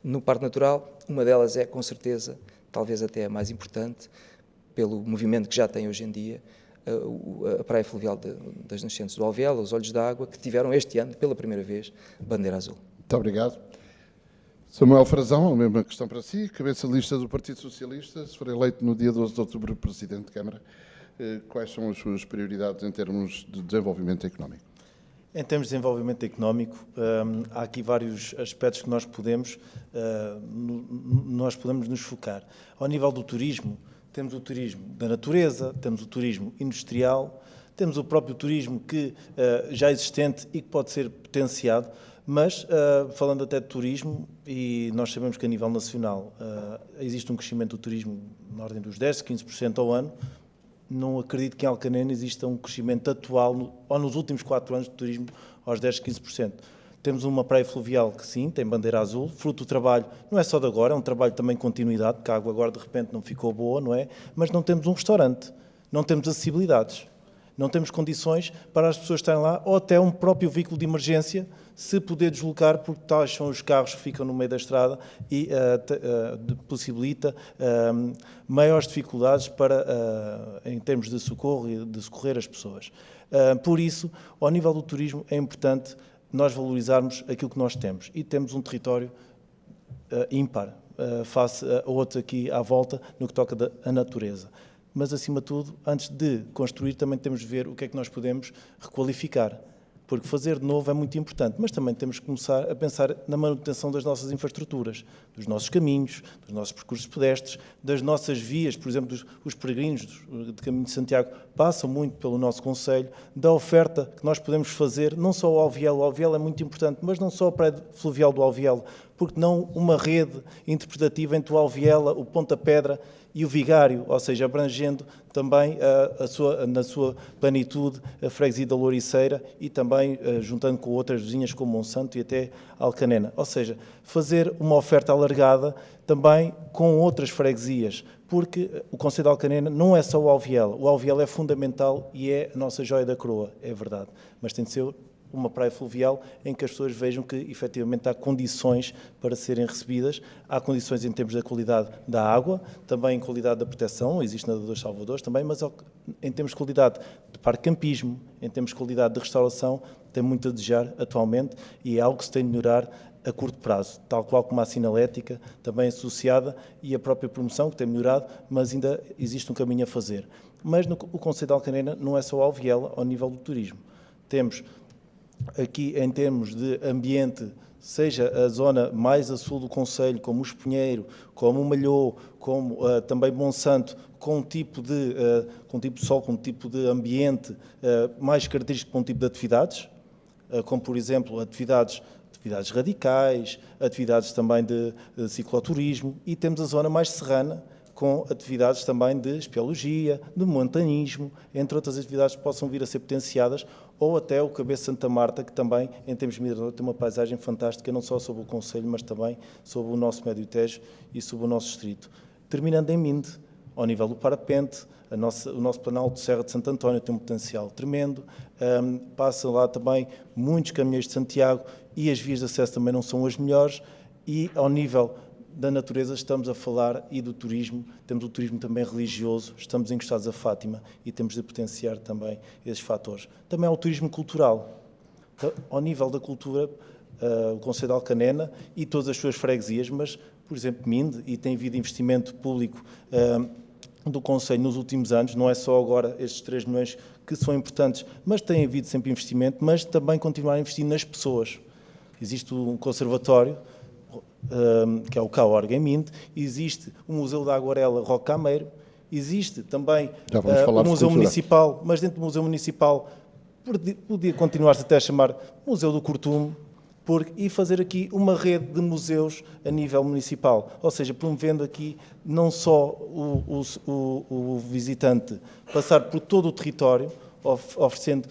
no Parque Natural, uma delas é, com certeza, talvez até a mais importante, pelo movimento que já tem hoje em dia, a Praia Fluvial das Nascentes do Alviela, os Olhos d'Água, que tiveram este ano, pela primeira vez, bandeira azul. Muito obrigado. Samuel Frazão, a mesma questão para si, cabeça de lista do Partido Socialista, se for eleito no dia 12 de outubro Presidente de Câmara, quais são as suas prioridades em termos de desenvolvimento económico? Em termos de desenvolvimento económico, há aqui vários aspectos que nós podemos nos focar. Ao nível do turismo, temos o turismo da natureza, temos o turismo industrial, temos o próprio turismo que já existente e que pode ser potenciado, mas falando até de turismo, e nós sabemos que a nível nacional existe um crescimento do turismo na ordem dos 10%, 15% ao ano. Não acredito que em Alcanena exista um crescimento atual, ou nos últimos 4 anos de turismo, aos 10%, 15%. Temos uma praia fluvial que sim, tem bandeira azul, fruto do trabalho, não é só de agora, é um trabalho também de continuidade, porque a água agora de repente não ficou boa, não é? Mas não temos um restaurante, não temos acessibilidades, não temos condições para as pessoas estarem lá, ou até um próprio veículo de emergência se poder deslocar, porque tais são os carros que ficam no meio da estrada e possibilita maiores dificuldades em termos de socorro e de socorrer as pessoas. Por isso, ao nível do turismo, é importante nós valorizarmos aquilo que nós temos. E temos um território ímpar, face a outros aqui à volta, no que toca à natureza. Mas, acima de tudo, antes de construir, também temos de ver o que é que nós podemos requalificar. Porque fazer de novo é muito importante, mas também temos que começar a pensar na manutenção das nossas infraestruturas, dos nossos caminhos, dos nossos percursos pedestres, das nossas vias, por exemplo, os peregrinos de Caminho de Santiago passam muito pelo nosso concelho, da oferta que nós podemos fazer, não só o Alvielo é muito importante, mas não só a praia fluvial do Alvielo, porque não uma rede interpretativa entre o Alviela, o Ponta Pedra e o Vigário, ou seja, abrangendo também na sua plenitude a freguesia da Louriceira e também juntando com outras vizinhas como Monsanto e até Alcanena. Ou seja, fazer uma oferta alargada também com outras freguesias, porque o concelho de Alcanena não é só o Alviela é fundamental e é a nossa joia da coroa, é verdade, mas tem de ser uma praia fluvial em que as pessoas vejam que, efetivamente, há condições para serem recebidas, há condições em termos da qualidade da água, também em qualidade da proteção, existe nadadores salvadores também, mas em termos de qualidade de parque campismo, em termos de qualidade de restauração, tem muito a desejar atualmente e é algo que se tem de melhorar a curto prazo, tal qual como a sinalética, também associada, e a própria promoção, que tem melhorado, mas ainda existe um caminho a fazer. Mas o concelho de Alcanena não é só Alviela ao nível do turismo. Temos aqui, em termos de ambiente, seja a zona mais a sul do concelho, como o Espinheiro, como o Malhou, como também Monsanto, com um tipo de sol, com um tipo de ambiente mais característico para um tipo de atividades, como, por exemplo, atividades radicais, atividades também de cicloturismo, e temos a zona mais serrana, com atividades também de espeleologia, de montanismo, entre outras atividades que possam vir a ser potenciadas, ou até o Cabeço Santa Marta, que também, em termos de mirador, tem uma paisagem fantástica, não só sobre o concelho, mas também sobre o nosso Médio Tejo e sobre o nosso distrito. Terminando em Minde, ao nível do parapente, o nosso planalto de Serra de Santo António tem um potencial tremendo, passam lá também muitos caminhões de Santiago e as vias de acesso também não são as melhores, e ao nível da natureza estamos a falar e do turismo, temos o turismo também religioso, estamos encostados a Fátima e temos de potenciar também esses fatores. Também há o turismo cultural. Ao nível da cultura, o concelho de Alcanena e todas as suas freguesias, mas, por exemplo, Minde, e tem havido investimento público do concelho nos últimos anos, não é só agora estes 3 milhões que são importantes, mas tem havido sempre investimento, mas também continuar a investir nas pessoas. Existe um conservatório, que é o CAORG em Minde, existe o Museu da Aguarela Rocameiro, existe também o Museu Municipal, mas dentro do Museu Municipal podia continuar-se até a chamar Museu do Cortume, e fazer aqui uma rede de museus a nível municipal, ou seja, promovendo aqui não só o visitante passar por todo o território, oferecendo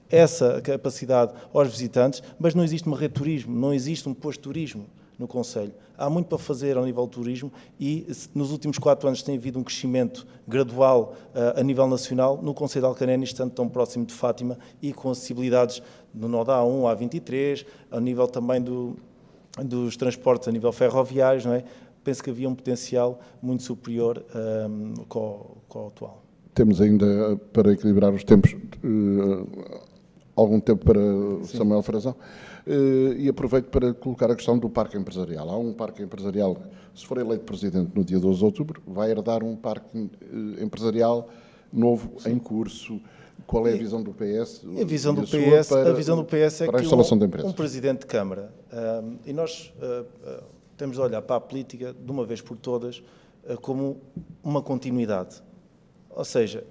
essa capacidade aos visitantes, mas não existe uma rede de turismo, não existe um posto de turismo no concelho. Há muito para fazer ao nível do turismo e nos últimos 4 anos tem havido um crescimento gradual a nível nacional no concelho de Alcanena, estando tão próximo de Fátima e com acessibilidades no nó da A1, A23, ao nível também dos transportes a nível ferroviários, não é? Penso que havia um potencial muito superior com o atual. Temos ainda, para equilibrar os tempos, algum tempo para Samuel Frazão. E aproveito para colocar a questão do parque empresarial. Há um parque empresarial, se for eleito presidente no dia 12 de outubro, vai herdar um parque empresarial novo em curso. Qual é a visão do PS? A visão do PS é para a que instalação de empresas. Um presidente de Câmara, e nós temos de olhar para a política, de uma vez por todas, como uma continuidade. Ou seja,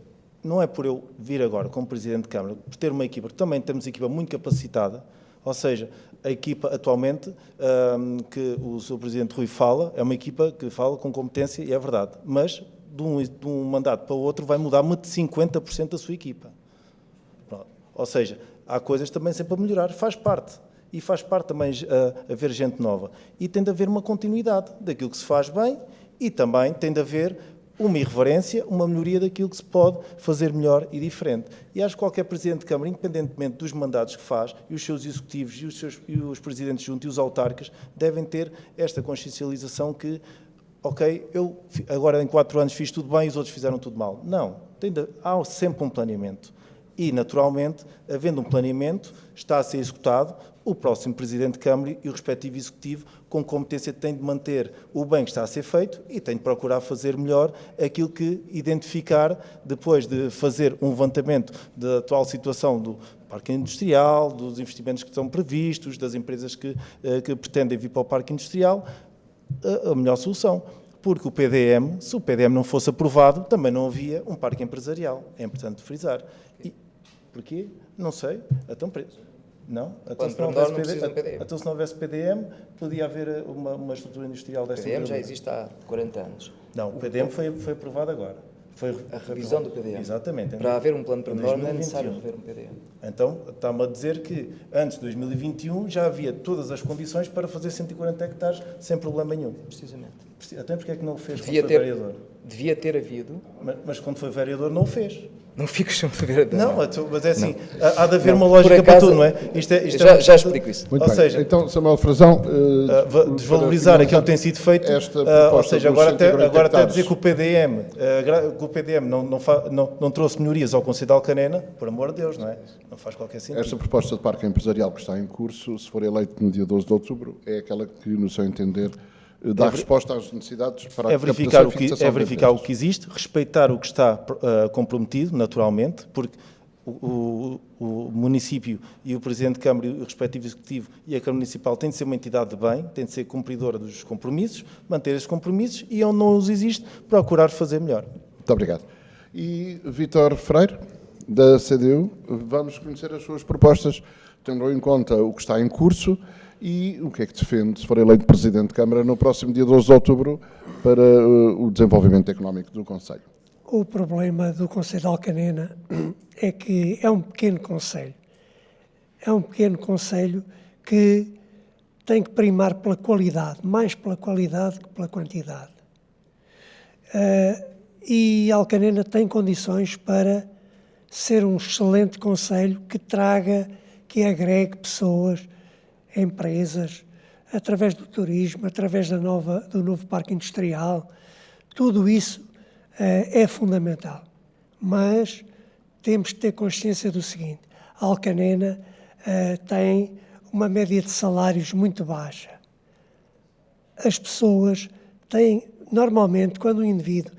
não é por eu vir agora como presidente de Câmara, por ter uma equipa, também temos equipa muito capacitada, ou seja, a equipa atualmente, que o Sr. Presidente Rui fala, é uma equipa que fala com competência e é verdade, mas de um mandato para o outro vai mudar muito de 50% da sua equipa. Pronto. Ou seja, há coisas também sempre a melhorar, faz parte. E faz parte também haver gente nova. E tem de haver uma continuidade daquilo que se faz bem e também tem de haver uma irreverência, uma melhoria daquilo que se pode fazer melhor e diferente. E acho que qualquer Presidente de Câmara, independentemente dos mandatos que faz, e os seus executivos, e os Presidentes juntos e os autarcas, devem ter esta consciencialização que, ok, eu agora em 4 anos fiz tudo bem e os outros fizeram tudo mal. Não, há sempre um planeamento. E, naturalmente, havendo um planeamento, está a ser executado, o próximo Presidente de Câmara e o respectivo Executivo, com competência, tem de manter o bem que está a ser feito e tem de procurar fazer melhor aquilo que identificar, depois de fazer um levantamento da atual situação do parque industrial, dos investimentos que estão previstos, das empresas que pretendem vir para o parque industrial, a melhor solução. Porque o PDM, se o PDM não fosse aprovado, também não havia um parque empresarial. É importante frisar. E porquê? Não sei. Então, não? Então, se não houvesse PDM, podia haver uma estrutura industrial desta. O PDM já existe há 40 anos. Não, o PDM foi aprovado agora. Foi a revisão do PDM. Exatamente. Para haver um plano para menor, não é necessário rever um PDM. Então, está-me a dizer que antes de 2021 já havia todas as condições para fazer 140 hectares sem problema nenhum. Precisamente. Até porque é que não o fez quando foi vereador? Devia ter havido. Mas quando foi vereador não o fez. Não fico sem vereador. Não, mas é assim, há de haver uma lógica para tudo, não é? Já explico isso. Muito bem. Seja, então, Samuel Frazão... desvalorizar aquilo que tem sido feito, ou seja, agora até dizer que o PDM, não trouxe melhorias ao Concelho de Alcanena, por amor de Deus, não é? Não faz qualquer sentido. Esta proposta de parque empresarial que está em curso, se for eleito no dia 12 de outubro, é aquela que, no seu entender, dá resposta às necessidades para a verificar o que existe, respeitar o que está comprometido, naturalmente, porque o município e o Presidente de Câmara e o respectivo Executivo e a Câmara Municipal têm de ser uma entidade de bem, têm de ser cumpridora dos compromissos, manter esses compromissos e, onde não os existe, procurar fazer melhor. Muito obrigado. E Vítor Freire, da CDU, vamos conhecer as suas propostas, tendo em conta o que está em curso e o que é que defende, se for eleito Presidente de Câmara, no próximo dia 12 de outubro, para o desenvolvimento económico do concelho. O problema do concelho de Alcanena é que é um pequeno concelho. É um pequeno concelho que tem que primar pela qualidade, mais pela qualidade que pela quantidade. E Alcanena tem condições para ser um excelente concelho que agregue pessoas, empresas, através do turismo, através do novo parque industrial. Tudo isso é fundamental. Mas temos que ter consciência do seguinte: a Alcanena tem uma média de salários muito baixa. As pessoas têm, normalmente, quando o indivíduo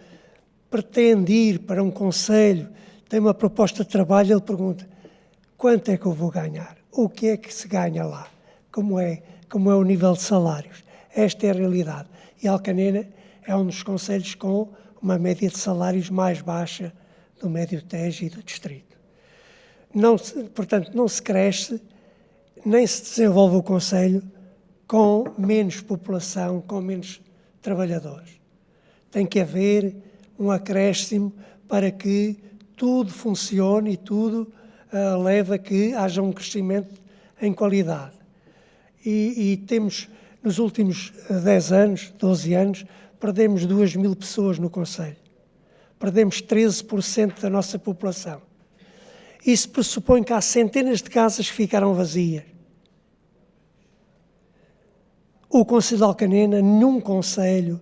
pretende ir para um concelho, tem uma proposta de trabalho, ele pergunta: quanto é que eu vou ganhar? O que é que se ganha lá? Como é o nível de salários? Esta é a realidade. E Alcanena é um dos concelhos com uma média de salários mais baixa do Médio Tejo e do Distrito. Portanto, não se cresce nem se desenvolve o concelho com menos população, com menos trabalhadores. Tem que haver um acréscimo para que tudo funcione e tudo leve a que haja um crescimento em qualidade. E temos, nos últimos 10 anos, 12 anos, perdemos 2.000 pessoas no concelho. Perdemos 13% da nossa população. Isso pressupõe que há centenas de casas que ficaram vazias. O concelho de Alcanena, num concelho,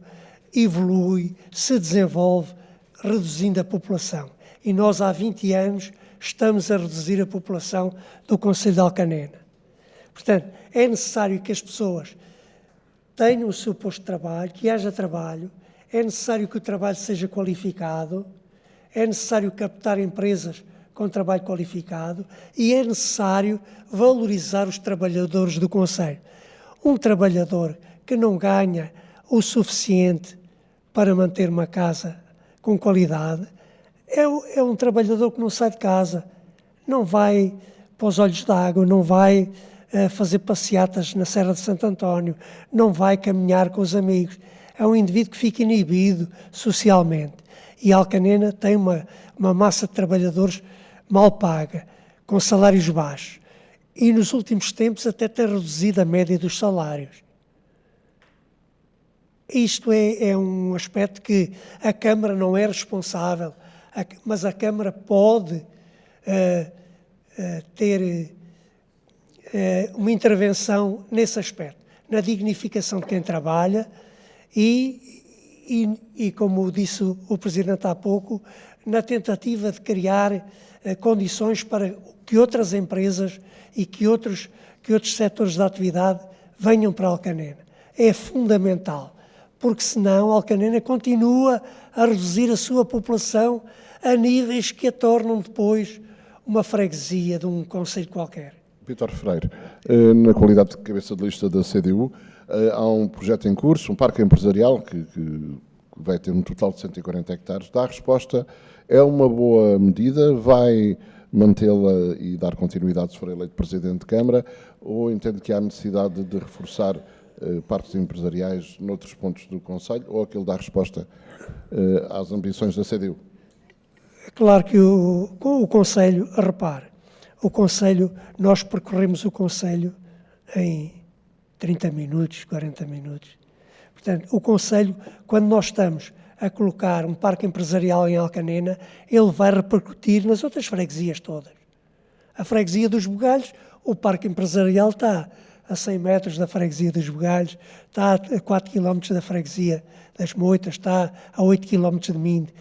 evolui, se desenvolve, reduzindo a população. E nós, há 20 anos, estamos a reduzir a população do concelho de Alcanena. Portanto, é necessário que as pessoas tenham o seu posto de trabalho, que haja trabalho, é necessário que o trabalho seja qualificado, é necessário captar empresas com trabalho qualificado e é necessário valorizar os trabalhadores do concelho. Um trabalhador que não ganha o suficiente para manter uma casa com qualidade é um trabalhador que não sai de casa, não vai para os olhos d'água, não vai fazer passeatas na Serra de Santo António, não vai caminhar com os amigos. É um indivíduo que fica inibido socialmente. E Alcanena tem uma massa de trabalhadores mal paga, com salários baixos. E nos últimos tempos até tem reduzido a média dos salários. Isto é um aspecto que a Câmara não é responsável, mas a Câmara pode ter uma intervenção nesse aspecto, na dignificação de quem trabalha e como disse o Presidente há pouco, na tentativa de criar condições para que outras empresas e que outros setores de atividade venham para Alcanena. É fundamental, porque senão Alcanena continua a reduzir a sua população a níveis que a tornam depois uma freguesia de um concelho qualquer. Vítor Freire, na qualidade de cabeça de lista da CDU, há um projeto em curso, um parque empresarial que vai ter um total de 140 hectares. Dá a resposta, é uma boa medida, vai mantê-la e dar continuidade se for eleito Presidente de Câmara, ou entende que há necessidade de reforçar parques empresariais noutros pontos do concelho, ou aquilo dá resposta às ambições da CDU? É claro que com o concelho, repare, o concelho, nós percorremos o concelho em 30 minutos, 40 minutos. Portanto, o concelho, quando nós estamos a colocar um parque empresarial em Alcanena, ele vai repercutir nas outras freguesias todas. A freguesia dos Bugalhos, o parque empresarial está a 100 metros da freguesia dos Bugalhos, está a 4 km da freguesia das Moitas, está a 8 km de Minde.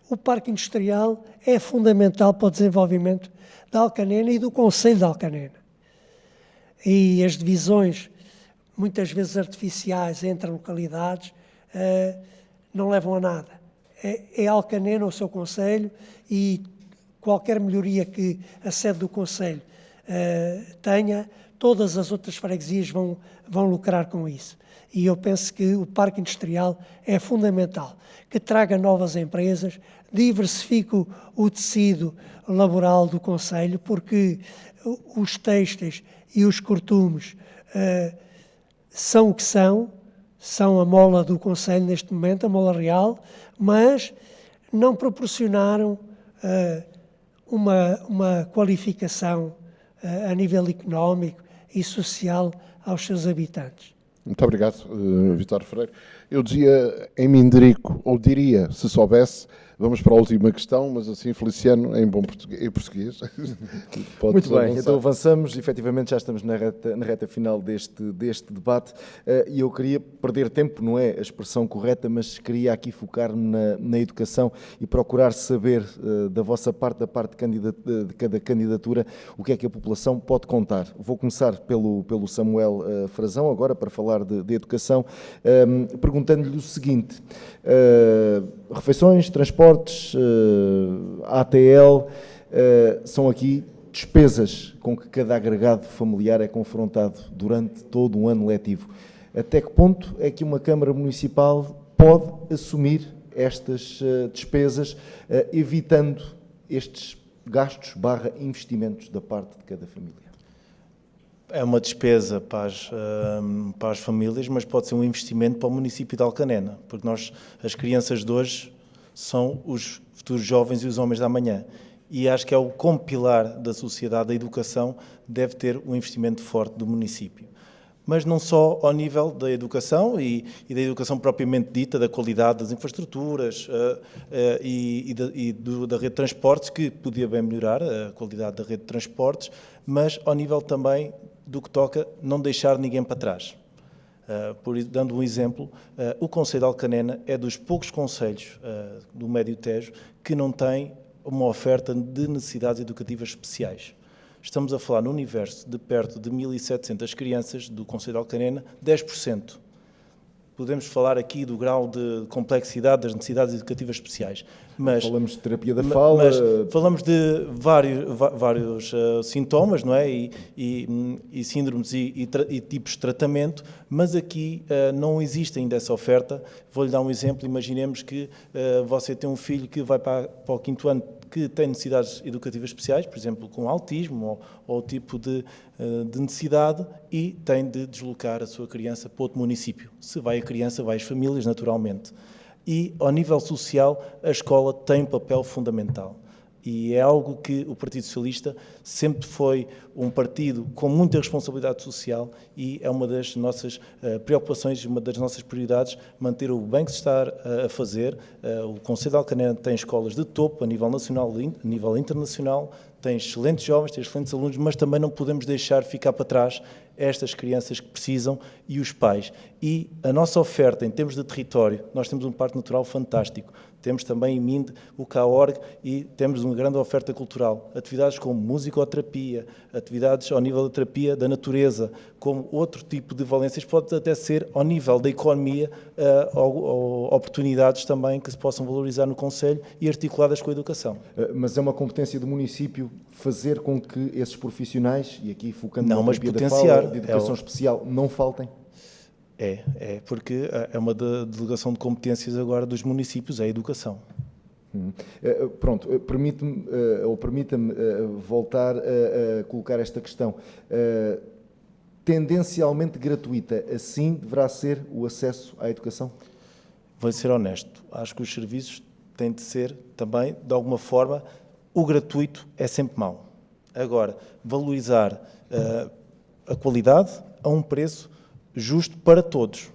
O parque industrial é fundamental para o desenvolvimento da Alcanena e do concelho de Alcanena. E as divisões, muitas vezes artificiais, entre localidades, não levam a nada. É Alcanena o seu concelho e qualquer melhoria que a sede do concelho tenha, todas as outras freguesias vão lucrar com isso. E eu penso que o parque industrial é fundamental, que traga novas empresas, diversifique o tecido laboral do concelho, porque os têxteis e os cortumes são o que são a mola do concelho neste momento, a mola real, mas não proporcionaram uma qualificação a nível económico e social aos seus habitantes. Muito obrigado, Vítor Freire. Eu dizia em Minderico, ou diria, se soubesse, vamos para a última questão, mas assim, Feliciano, em bom português. Muito bem, então avançamos, efetivamente já estamos na reta final deste debate e eu queria perder tempo, não é a expressão correta, mas queria aqui focar-me na educação e procurar saber da vossa parte, da parte de cada candidatura, o que é que a população pode contar. Vou começar pelo Samuel Frazão, agora para falar de educação, perguntando-lhe o seguinte, refeições, transportes, ATL, são aqui despesas com que cada agregado familiar é confrontado durante todo um ano letivo. Até que ponto é que uma Câmara Municipal pode assumir estas despesas, evitando estes gastos / investimentos da parte de cada família? É uma despesa para as famílias, mas pode ser um investimento para o município de Alcanena, porque as crianças de hoje são os futuros jovens e os homens da amanhã. E acho que é o como pilar da sociedade, a educação deve ter um investimento forte do município. Mas não só ao nível da educação e da educação propriamente dita, da qualidade das infraestruturas da rede de transportes, que podia bem melhorar a qualidade da rede de transportes, mas ao nível também do que toca não deixar ninguém para trás. Dando um exemplo, o Concelho de Alcanena é dos poucos concelhos do Médio Tejo que não tem uma oferta de necessidades educativas especiais. Estamos a falar no universo de perto de 1.700 crianças do Concelho de Alcanena, 10%. Podemos falar aqui do grau de complexidade das necessidades educativas especiais. Mas falamos de terapia da fala. Mas falamos de vários sintomas, não é? E síndromes e tipos de tratamento, mas aqui não existe ainda essa oferta. Vou-lhe dar um exemplo. Imaginemos que você tem um filho que vai para o 5º ano que tem necessidades educativas especiais, por exemplo, com autismo ou tipo de necessidade, e tem de deslocar a sua criança para outro município. Se vai a criança, vai as famílias, naturalmente. E, ao nível social, a escola tem um papel fundamental. E é algo que o Partido Socialista sempre foi um partido com muita responsabilidade social, e é uma das nossas preocupações, uma das nossas prioridades, manter o bem que se está a fazer. O Concelho de Alcanena tem escolas de topo a nível nacional e a nível internacional, tem excelentes jovens, tem excelentes alunos, mas também não podemos deixar ficar para trás estas crianças que precisam e os pais. E a nossa oferta em termos de território, nós temos um parque natural fantástico, temos também em Minde o CAORG e temos uma grande oferta cultural. Atividades como musicoterapia, atividades ao nível da terapia da natureza, como outro tipo de valências, pode até ser ao nível da economia, oportunidades também que se possam valorizar no Concelho e articuladas com a educação. Mas é uma competência do município fazer com que esses profissionais, e aqui focando na terapia da fala, de educação especial, não faltem? Porque é uma delegação de competências agora dos municípios, é a educação. Pronto, permita-me voltar a colocar esta questão. Tendencialmente gratuita, assim deverá ser o acesso à educação? Vou ser honesto, acho que os serviços têm de ser também, de alguma forma, o gratuito é sempre mau. Agora, valorizar a qualidade a um preço justo para todos.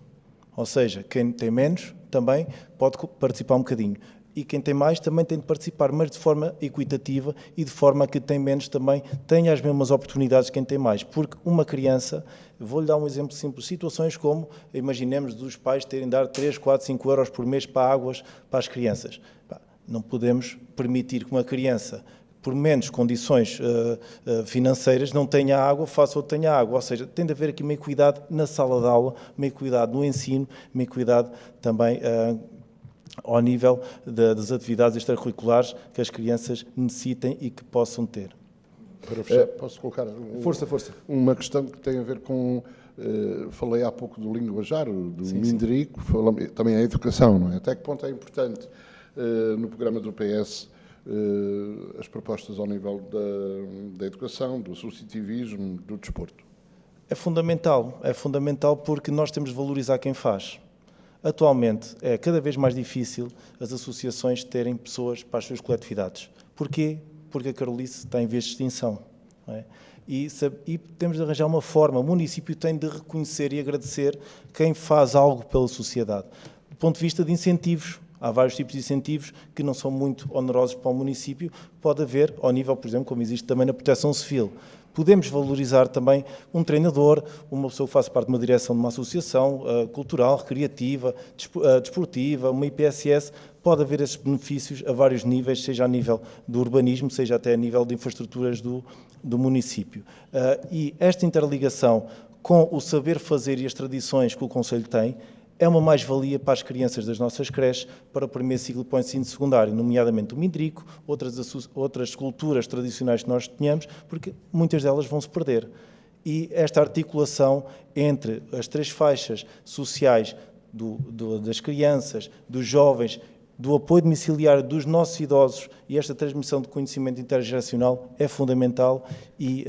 Ou seja, quem tem menos também pode participar um bocadinho. E quem tem mais também tem de participar, mas de forma equitativa e de forma a que quem tem menos também tenha as mesmas oportunidades que quem tem mais. Porque uma criança, vou-lhe dar um exemplo simples, situações como, imaginemos, dos pais terem de dar 3, 4, 5 euros por mês para águas para as crianças. Não podemos permitir que uma criança, por menos condições financeiras, não tenha água, faça ou tenha água. Ou seja, tem de haver aqui uma equidade na sala de aula, uma equidade no ensino, uma equidade também ao nível das atividades extracurriculares que as crianças necessitem e que possam ter. Para fechar, posso colocar Força. uma questão que tem a ver com... falei há pouco do linguajar, do Minderico, também a educação, não é? Até que ponto é importante no programa do PS as propostas ao nível da educação, do associativismo, do desporto? É fundamental porque nós temos de valorizar quem faz. Atualmente é cada vez mais difícil as associações terem pessoas para as suas coletividades. Porquê? Porque a Carolice está em vias de extinção. Não é? E temos de arranjar uma forma, o município tem de reconhecer e agradecer quem faz algo pela sociedade. Do ponto de vista de incentivos, há vários tipos de incentivos que não são muito onerosos para o município, pode haver, ao nível, por exemplo, como existe também na Proteção Civil. Podemos valorizar também um treinador, uma pessoa que faça parte de uma direção de uma associação cultural, recreativa, desportiva, uma IPSS. Pode haver esses benefícios a vários níveis, seja a nível do urbanismo, seja até a nível de infraestruturas do município. E esta interligação com o saber fazer e as tradições que o Concelho tem, é uma mais-valia para as crianças das nossas creches, para o primeiro ciclo para o ensino secundário, nomeadamente o Minderico, outras culturas tradicionais que nós tenhamos, porque muitas delas vão se perder. E esta articulação entre as três faixas sociais das crianças, dos jovens do apoio domiciliário dos nossos idosos, e esta transmissão de conhecimento intergeracional é fundamental, e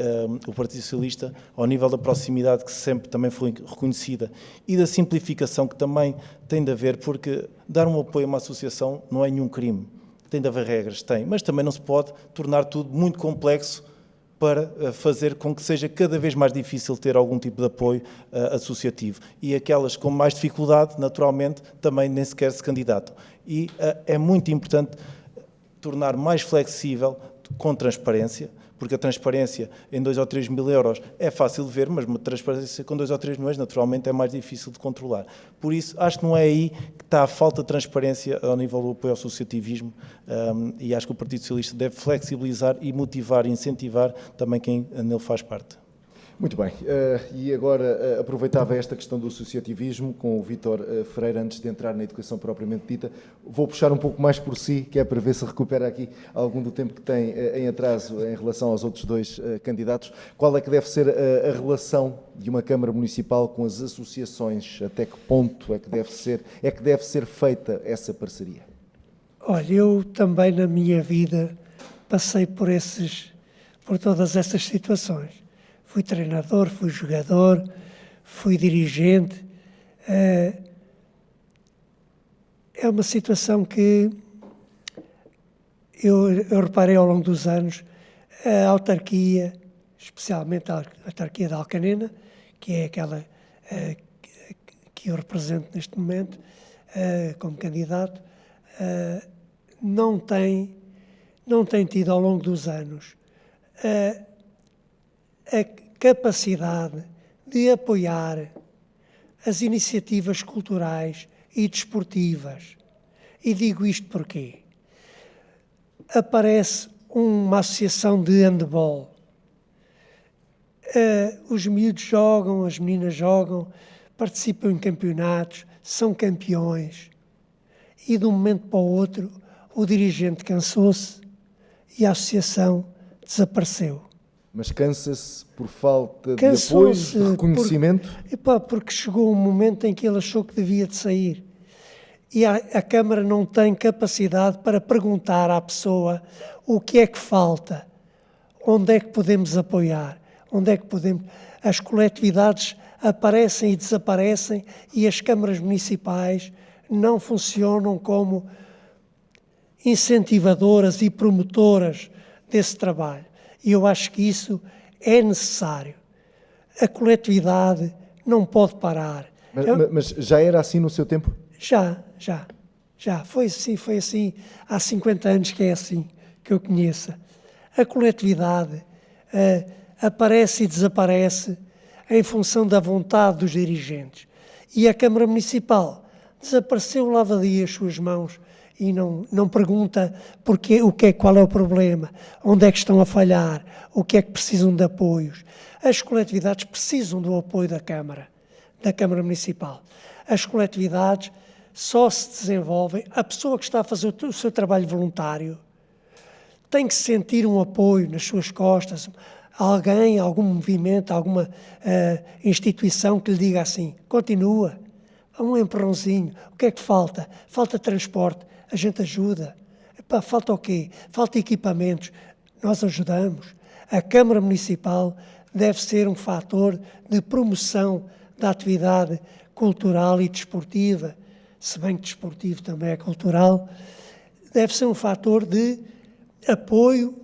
o Partido Socialista, ao nível da proximidade, que sempre também foi reconhecida, e da simplificação que também tem de haver, porque dar um apoio a uma associação não é nenhum crime. Tem de haver regras, tem, mas também não se pode tornar tudo muito complexo para fazer com que seja cada vez mais difícil ter algum tipo de apoio associativo. E aquelas com mais dificuldade, naturalmente, também nem sequer se candidatam. E é muito importante tornar mais flexível, com transparência, porque a transparência em 2 ou 3 mil euros é fácil de ver, mas uma transparência com 2 ou 3 milhões, naturalmente, é mais difícil de controlar. Por isso, acho que não é aí que está a falta de transparência ao nível do apoio ao associativismo, e acho que o Partido Socialista deve flexibilizar e motivar e incentivar também quem nele faz parte. Muito bem, e agora aproveitava esta questão do associativismo com o Vítor Freire, antes de entrar na educação propriamente dita. Vou puxar um pouco mais por si, que é para ver se recupera aqui algum do tempo que tem em atraso em relação aos outros dois candidatos. Qual é que deve ser a relação de uma Câmara Municipal com as associações? Até que ponto é que deve ser feita essa parceria? Olha, eu também na minha vida passei por todas essas situações. Fui treinador, fui jogador, fui dirigente. É uma situação que eu reparei ao longo dos anos. A autarquia, especialmente a autarquia de Alcanena, que é aquela que eu represento neste momento como candidato, não tem tido ao longo dos anos a capacidade de apoiar as iniciativas culturais e desportivas. E digo isto porquê? Aparece uma associação de handball. Os miúdos jogam, as meninas jogam, participam em campeonatos, são campeões. E de um momento para o outro, o dirigente cansou-se e a associação desapareceu. Mas cansa-se por falta de apoio, de reconhecimento? Porque chegou um momento em que ele achou que devia de sair. E a Câmara não tem capacidade para perguntar à pessoa o que é que falta, onde é que podemos apoiar, onde é que podemos... As coletividades aparecem e desaparecem e as câmaras municipais não funcionam como incentivadoras e promotoras desse trabalho. E eu acho que isso é necessário. A coletividade não pode parar. Mas já era assim no seu tempo? Já. Foi assim. Há 50 anos que é assim, que eu conheça. A coletividade aparece e desaparece em função da vontade dos dirigentes. E a Câmara Municipal desapareceu, lava-lhe as suas mãos e não pergunta qual é o problema, onde é que estão a falhar, o que é que precisam de apoios. As coletividades precisam do apoio da Câmara Municipal. As coletividades só se desenvolvem, a pessoa que está a fazer o seu trabalho voluntário tem que sentir um apoio nas suas costas, alguém, algum movimento, alguma instituição que lhe diga assim, continua, um empurrãozinho, o que é que falta? Falta transporte, a gente ajuda. Falta o quê? Falta equipamentos, nós ajudamos. A Câmara Municipal deve ser um fator de promoção da atividade cultural e desportiva, se bem que desportivo também é cultural, deve ser um fator de apoio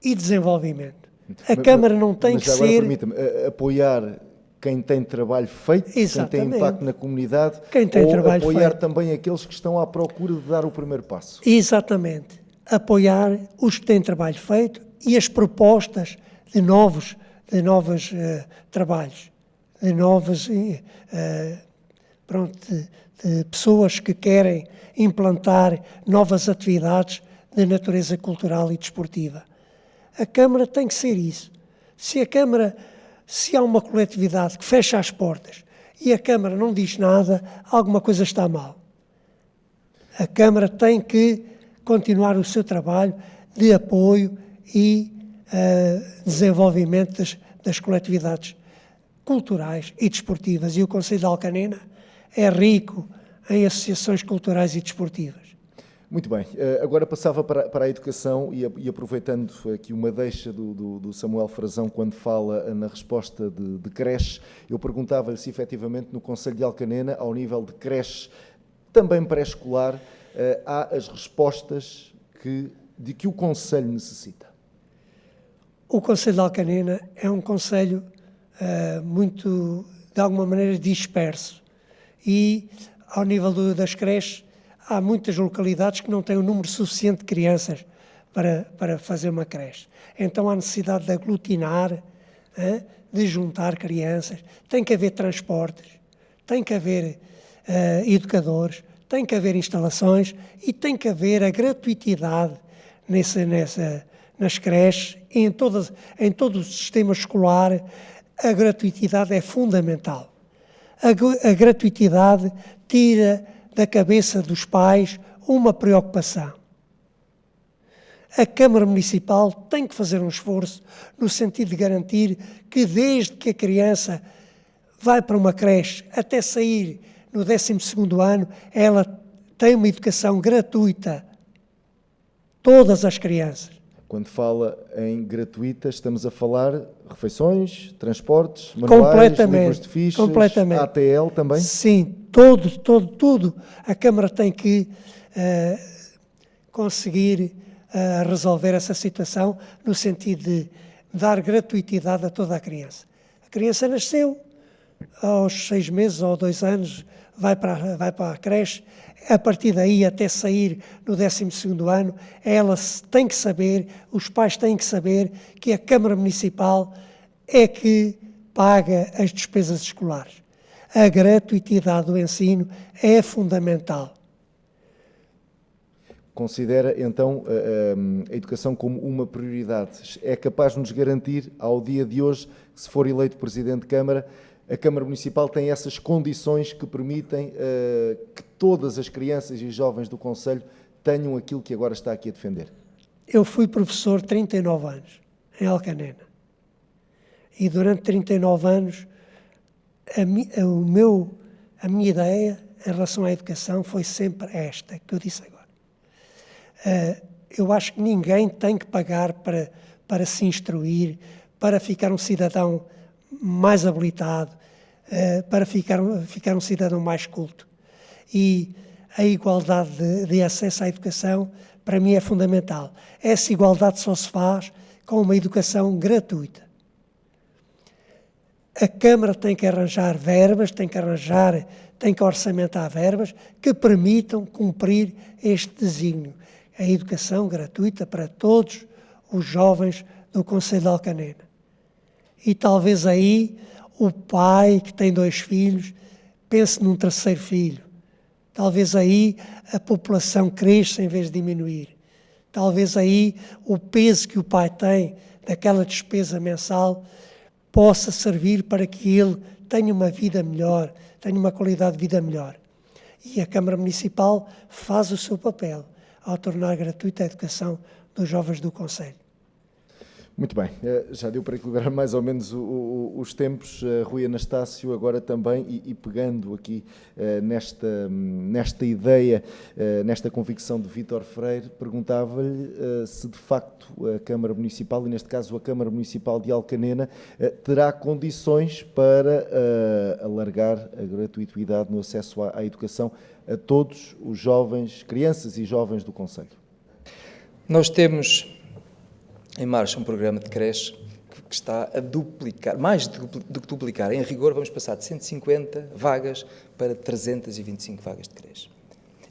e desenvolvimento. A Câmara não tem que ser... Mas agora permita-me, apoiar quem tem trabalho feito, exatamente, quem tem impacto na comunidade, quem tem ou trabalho apoiar feito também aqueles que estão à procura de dar o primeiro passo? Exatamente. Apoiar os que têm trabalho feito e as propostas de novos trabalhos, de novas de pessoas que querem implantar novas atividades de natureza cultural e desportiva. A Câmara tem que ser isso. Se há uma coletividade que fecha as portas e a Câmara não diz nada, alguma coisa está mal. A Câmara tem que continuar o seu trabalho de apoio e desenvolvimento das coletividades culturais e desportivas. E o Concelho de Alcanena é rico em associações culturais e desportivas. Muito bem, agora passava para a educação e aproveitando aqui uma deixa do Samuel Frazão quando fala na resposta de creche, eu perguntava-lhe se efetivamente no Concelho de Alcanena, ao nível de creche, também pré-escolar, há as respostas de que o Concelho necessita. O Concelho de Alcanena é um concelho muito, de alguma maneira, disperso e, ao nível das creches, há muitas localidades que não têm o número suficiente de crianças para fazer uma creche. Então há necessidade de aglutinar, de juntar crianças, tem que haver transportes, tem que haver educadores, tem que haver instalações e tem que haver a gratuitidade nas creches e em todo o sistema escolar. A gratuitidade é fundamental. A gratuitidade tira da cabeça dos pais uma preocupação. A Câmara Municipal tem que fazer um esforço no sentido de garantir que desde que a criança vai para uma creche até sair no 12º ano, ela tem uma educação gratuita. Todas as crianças. Quando fala em gratuita, estamos a falar refeições, transportes, manuais, livros de fichas, ATL também? Sim, tudo. A Câmara tem que conseguir resolver essa situação no sentido de dar gratuitidade a toda a criança. A criança nasceu, aos 6 meses ou 2 anos, vai para a creche. A partir daí, até sair no 12º ano, ela tem que saber, os pais têm que saber que a Câmara Municipal é que paga as despesas escolares. A gratuitidade do ensino é fundamental. Considera, então, a educação como uma prioridade. É capaz de nos garantir, ao dia de hoje, que se for eleito Presidente de Câmara, a Câmara Municipal tem essas condições que permitem que todas as crianças e jovens do Concelho tenham aquilo que agora está aqui a defender? Eu fui professor 39 anos, em Alcanena. E durante 39 anos, a minha ideia em relação à educação foi sempre esta, que eu disse agora. Eu acho que ninguém tem que pagar para se instruir, para ficar um cidadão mais habilitado, para ficar um cidadão mais culto. E a igualdade de acesso à educação, para mim, é fundamental. Essa igualdade só se faz com uma educação gratuita. A Câmara tem que arranjar verbas, tem que orçamentar verbas que permitam cumprir este desígnio. A educação gratuita para todos os jovens do Concelho de Alcanena. E talvez aí o pai que tem 2 filhos pense num 3º filho. Talvez aí a população cresça em vez de diminuir. Talvez aí o peso que o pai tem daquela despesa mensal possa servir para que ele tenha uma vida melhor, tenha uma qualidade de vida melhor. E a Câmara Municipal faz o seu papel ao tornar gratuita a educação dos jovens do Concelho. Muito bem, já deu para equilibrar mais ou menos os tempos. Rui Anastácio, agora também, e pegando aqui nesta ideia, nesta convicção de Vítor Freire, perguntava-lhe se de facto a Câmara Municipal, e neste caso a Câmara Municipal de Alcanena, terá condições para alargar a gratuidade no acesso à educação a todos os jovens, crianças e jovens do concelho. Nós temos em marcha um programa de creche que está a duplicar, mais do que duplicar. Em rigor, vamos passar de 150 vagas para 325 vagas de creche.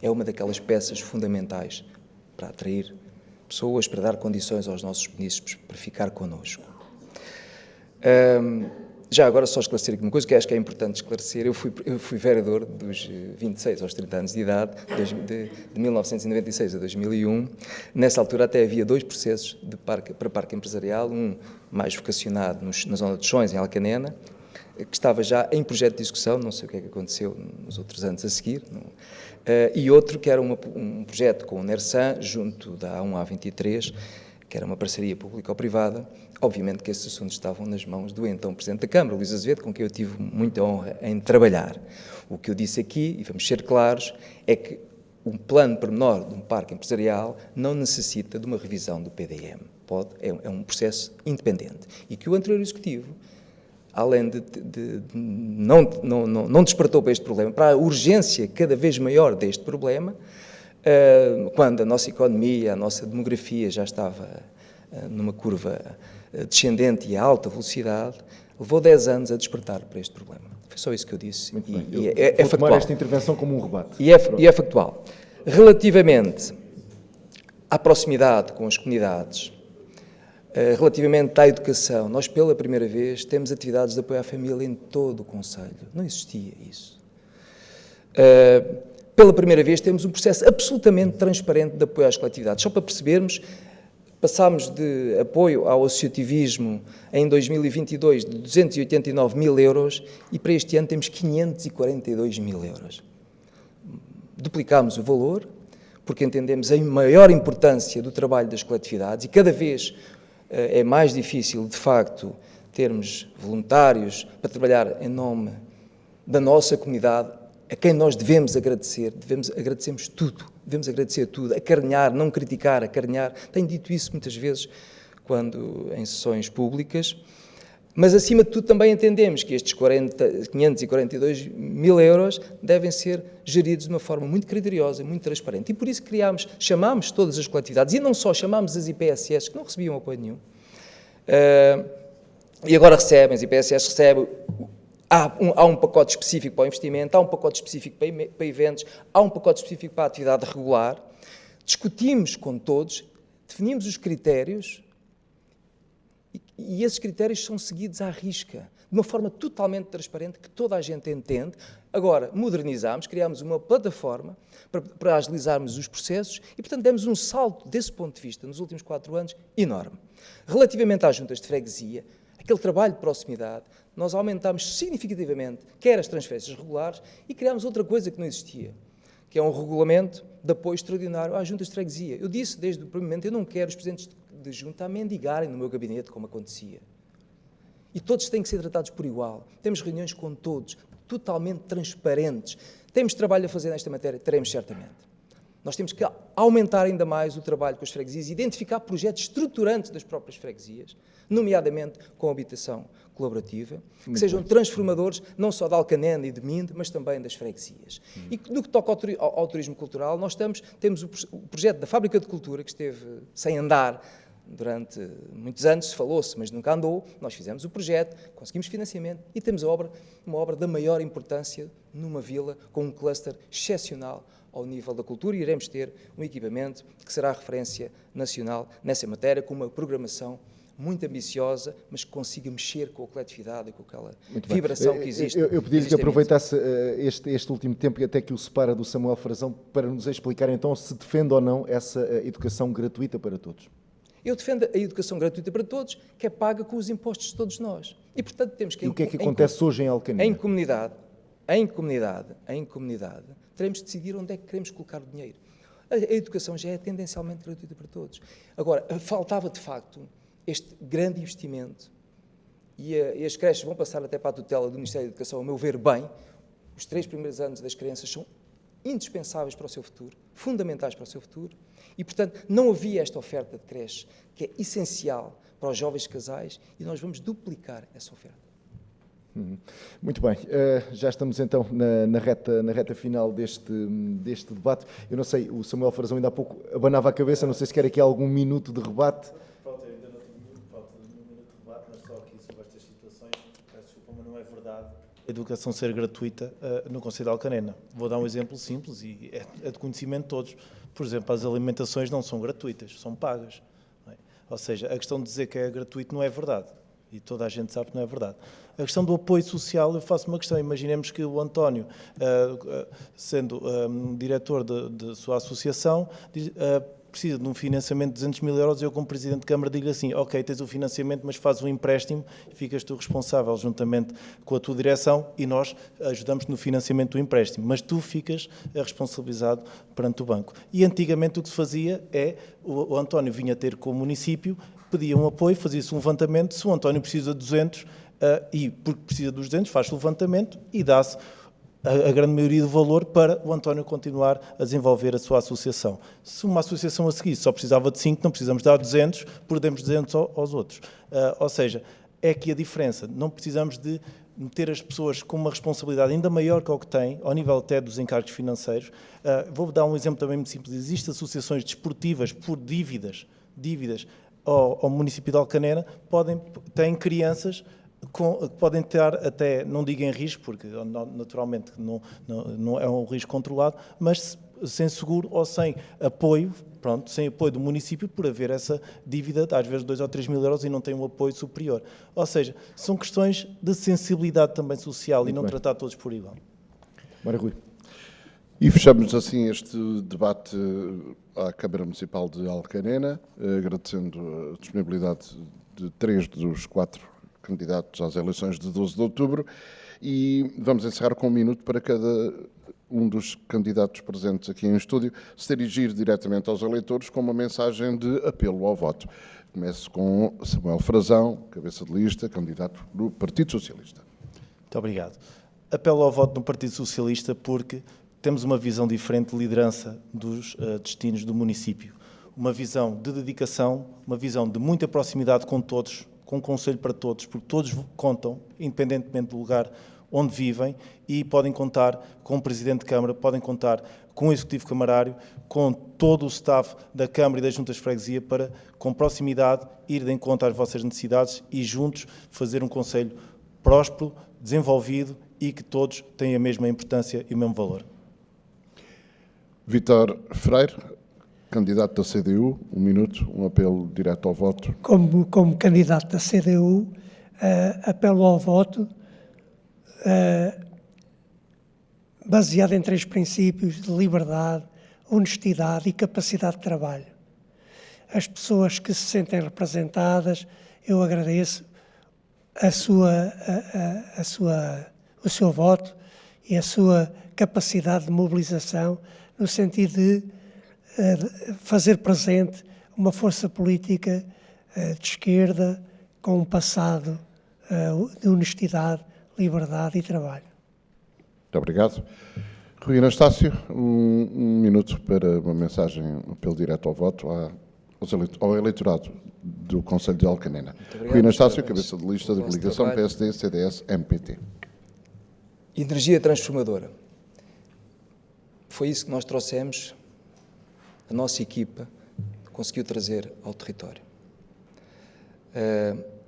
É uma daquelas peças fundamentais para atrair pessoas, para dar condições aos nossos munícipes para ficar connosco. Já agora, só esclarecer aqui uma coisa que acho que é importante esclarecer. Eu fui vereador dos 26 aos 30 anos de idade, de 1996 a 2001. Nessa altura até havia 2 processos para parque empresarial, um mais vocacionado na zona de Chões, em Alcanena, que estava já em projeto de execução, não sei o que é que aconteceu nos outros anos a seguir, e outro que era um projeto com o NERSAN, junto da A1A23, que era uma parceria público-privada. Obviamente que esses assuntos estavam nas mãos do então Presidente da Câmara, Luís Azevedo, com quem eu tive muita honra em trabalhar. O que eu disse aqui, e vamos ser claros, é que um plano pormenor de um parque empresarial não necessita de uma revisão do PDM. É um processo independente. E que o anterior Executivo, além de não despertou para este problema, para a urgência cada vez maior deste problema, quando a nossa economia, a nossa demografia já estava numa curva descendente e a alta velocidade, levou 10 anos a despertar para este problema. Foi só isso que eu disse. Muito bem. É Vou factual. tomar esta intervenção como um rebate. E é factual. Relativamente à proximidade com as comunidades, relativamente à educação, nós pela primeira vez temos atividades de apoio à família em todo o Conselho. Não existia isso. Pela primeira vez temos um processo absolutamente transparente de apoio às coletividades. Só para percebermos, passámos de apoio ao associativismo em 2022 de 289 mil euros e para este ano temos 542 mil euros. Duplicámos o valor, porque entendemos a maior importância do trabalho das coletividades e cada vez é mais difícil, de facto, termos voluntários para trabalhar em nome da nossa comunidade, a quem nós devemos agradecemos tudo, devemos agradecer tudo, acarinhar, não criticar, acarinhar. Tenho dito isso muitas vezes em sessões públicas, mas acima de tudo também entendemos que estes 542 mil euros devem ser geridos de uma forma muito criteriosa, muito transparente. E por isso chamámos todas as coletividades, e não só, chamámos as IPSS, que não recebiam apoio nenhum, e agora recebem, as IPSS recebem. Há um pacote específico para o investimento, há um pacote específico para eventos, há um pacote específico para a atividade regular. Discutimos com todos, definimos os critérios e esses critérios são seguidos à risca, de uma forma totalmente transparente que toda a gente entende. Agora, modernizámos, criámos uma plataforma para agilizarmos os processos e, portanto, demos um salto desse ponto de vista nos últimos 4 anos enorme. Relativamente às juntas de freguesia, aquele trabalho de proximidade, nós aumentámos significativamente, quer as transferências regulares, e criámos outra coisa que não existia, que é um regulamento de apoio extraordinário às juntas de freguesia. Eu disse desde o primeiro momento, eu não quero os presidentes de junta a mendigarem no meu gabinete, como acontecia. E todos têm que ser tratados por igual. Temos reuniões com todos, totalmente transparentes. Temos trabalho a fazer nesta matéria? Teremos certamente. Nós temos que aumentar ainda mais o trabalho com as freguesias, identificar projetos estruturantes das próprias freguesias, nomeadamente com a habitação colaborativa, que sejam transformadores não só de Alcanena e de Minde, mas também das freguesias. E no que toca ao turismo cultural, nós temos o projeto da Fábrica de Cultura, que esteve sem andar durante muitos anos, falou-se, mas nunca andou. Nós fizemos o projeto, conseguimos financiamento e temos uma obra da maior importância numa vila com um cluster excepcional ao nível da cultura, e iremos ter um equipamento que será referência nacional nessa matéria, com uma programação muito ambiciosa, mas que consiga mexer com a coletividade e com aquela vibração que existe. Eu pedi-lhe que aproveitasse este último tempo e até que o separa do Samuel Frazão para nos explicar então se defende ou não essa educação gratuita para todos. Eu defendo a educação gratuita para todos, que é paga com os impostos de todos nós. E, portanto, temos que... E o que é que acontece hoje em Alcanena? Em comunidade, teremos de decidir onde é que queremos colocar o dinheiro. A educação já é tendencialmente gratuita para todos. Agora, faltava, de facto, este grande investimento, e as creches vão passar até para a tutela do Ministério da Educação, a meu ver, bem. Os 3 primeiros anos das crianças são indispensáveis para o seu futuro, fundamentais para o seu futuro, e, portanto, não havia esta oferta de creche, que é essencial para os jovens casais, e nós vamos duplicar essa oferta. Muito bem, já estamos então na reta final deste debate. Eu não sei, o Samuel Frazão ainda há pouco abanava a cabeça, não sei se quer aqui algum minuto de rebate. Pronto, eu ainda não tenho falta de um minuto de rebate, mas só aqui sobre estas situações, peço desculpa, mas não é verdade a educação ser gratuita no Concelho de Alcanena. Vou dar um exemplo simples e é de conhecimento de todos. Por exemplo, as alimentações não são gratuitas, são pagas. Não é? Ou seja, a questão de dizer que é gratuito não é verdade. E toda a gente sabe que não é verdade. A questão do apoio social, eu faço uma questão. Imaginemos que o António, sendo diretor de sua associação, precisa de um financiamento de 200 mil euros e eu, como Presidente de Câmara, digo assim, ok, tens o financiamento, mas fazes um empréstimo e ficas tu responsável juntamente com a tua direção e nós ajudamos no financiamento do empréstimo, mas tu ficas responsabilizado perante o banco. E antigamente o que se fazia é, o António vinha ter com o município, pedia um apoio, fazia-se um levantamento, se o António precisa de 200 e porque precisa dos 200, faz-se o levantamento e dá-se a grande maioria do valor para o António continuar a desenvolver a sua associação. Se uma associação a seguir só precisava de 5, não precisamos dar 200, perdemos 200 aos outros. Ou seja, é aqui a diferença. Não precisamos de meter as pessoas com uma responsabilidade ainda maior que o que têm, ao nível até dos encargos financeiros. Vou dar um exemplo também muito simples. Existem associações desportivas por dívidas ao município de Alcanena, têm crianças que podem estar até, não digo em risco, porque naturalmente não é um risco controlado, mas sem seguro ou sem apoio, sem apoio do município, por haver essa dívida, às vezes 2 ou 3 mil euros, e não tem um apoio superior. Ou seja, são questões de sensibilidade também social Muito e não bem. tratar todos por igual. Mário Rui. E fechamos assim este debate à Câmara Municipal de Alcanena, agradecendo a disponibilidade de 3 dos 4 candidatos às eleições de 12 de outubro, e vamos encerrar com 1 minuto para cada um dos candidatos presentes aqui em estúdio se dirigir diretamente aos eleitores com uma mensagem de apelo ao voto. Começo com Samuel Frazão, cabeça de lista, candidato do Partido Socialista. Muito obrigado. Apelo ao voto no Partido Socialista porque temos uma visão diferente de liderança dos destinos do município. Uma visão de dedicação, uma visão de muita proximidade com todos, com um conselho para todos, porque todos contam, independentemente do lugar onde vivem, e podem contar com o Presidente de Câmara, podem contar com o Executivo Camarário, com todo o staff da Câmara e das Juntas de Freguesia para, com proximidade, ir de encontro às vossas necessidades e juntos fazer um conselho próspero, desenvolvido e que todos têm a mesma importância e o mesmo valor. Vítor Freire, candidato da CDU, 1 minuto, um apelo direto ao voto. Como candidato da CDU, apelo ao voto baseado em 3 princípios de liberdade, honestidade e capacidade de trabalho. As pessoas que se sentem representadas, eu agradeço o seu voto e a sua capacidade de mobilização no sentido de fazer presente uma força política de esquerda com um passado de honestidade, liberdade e trabalho. Muito obrigado. Rui Anastácio, 1 minuto para uma mensagem, um apelo direto ao voto ao eleitorado do Conselho de Alcanena. Rui Anastácio, cabeça de lista da coligação PSD, CDS, MPT. Energia transformadora. Foi isso que nós trouxemos, a nossa equipa conseguiu trazer ao território.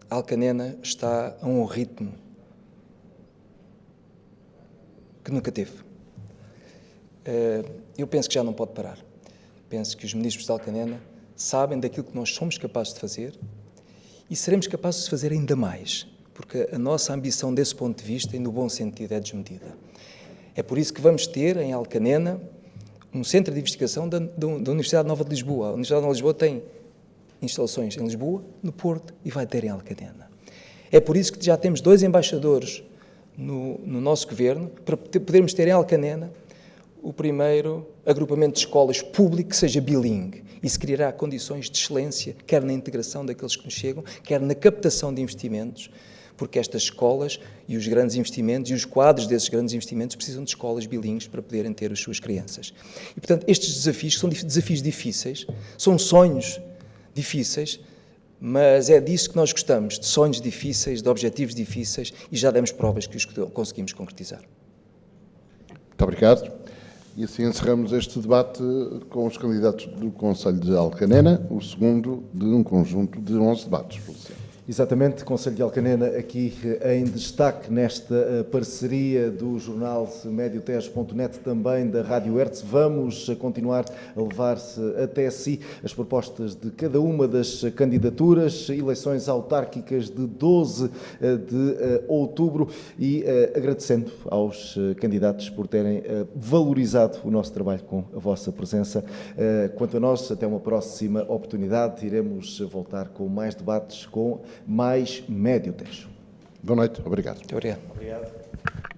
A Alcanena está a um ritmo que nunca teve. Eu penso que já não pode parar. Penso que os munícipes de Alcanena sabem daquilo que nós somos capazes de fazer e seremos capazes de fazer ainda mais, porque a nossa ambição desse ponto de vista, e no bom sentido, é desmedida. É por isso que vamos ter em Alcanena um centro de investigação da Universidade Nova de Lisboa. A Universidade Nova de Lisboa tem instalações em Lisboa, no Porto e vai ter em Alcanena. É por isso que já temos 2 embaixadores no nosso governo para podermos ter em Alcanena o primeiro agrupamento de escolas público que seja bilingue e se criará condições de excelência, quer na integração daqueles que nos chegam, quer na captação de investimentos, porque estas escolas e os grandes investimentos e os quadros desses grandes investimentos precisam de escolas bilíngues para poderem ter as suas crianças. E, portanto, estes desafios são desafios difíceis, são sonhos difíceis, mas é disso que nós gostamos, de sonhos difíceis, de objetivos difíceis, e já demos provas que os conseguimos concretizar. Muito obrigado. E assim encerramos este debate com os candidatos do Conselho de Alcanena, o segundo de um conjunto de 11 debates. Exatamente, Conselho de Alcanena aqui em destaque nesta parceria do jornal Mediotejo.net, também da Rádio Hertz. Vamos continuar a levar-se até si as propostas de cada uma das candidaturas, eleições autárquicas de 12 de outubro, e agradecendo aos candidatos por terem valorizado o nosso trabalho com a vossa presença. Quanto a nós, até uma próxima oportunidade, iremos voltar com mais debates, com mais Médio Tejo. Boa noite, obrigado. Muito obrigado. Obrigado.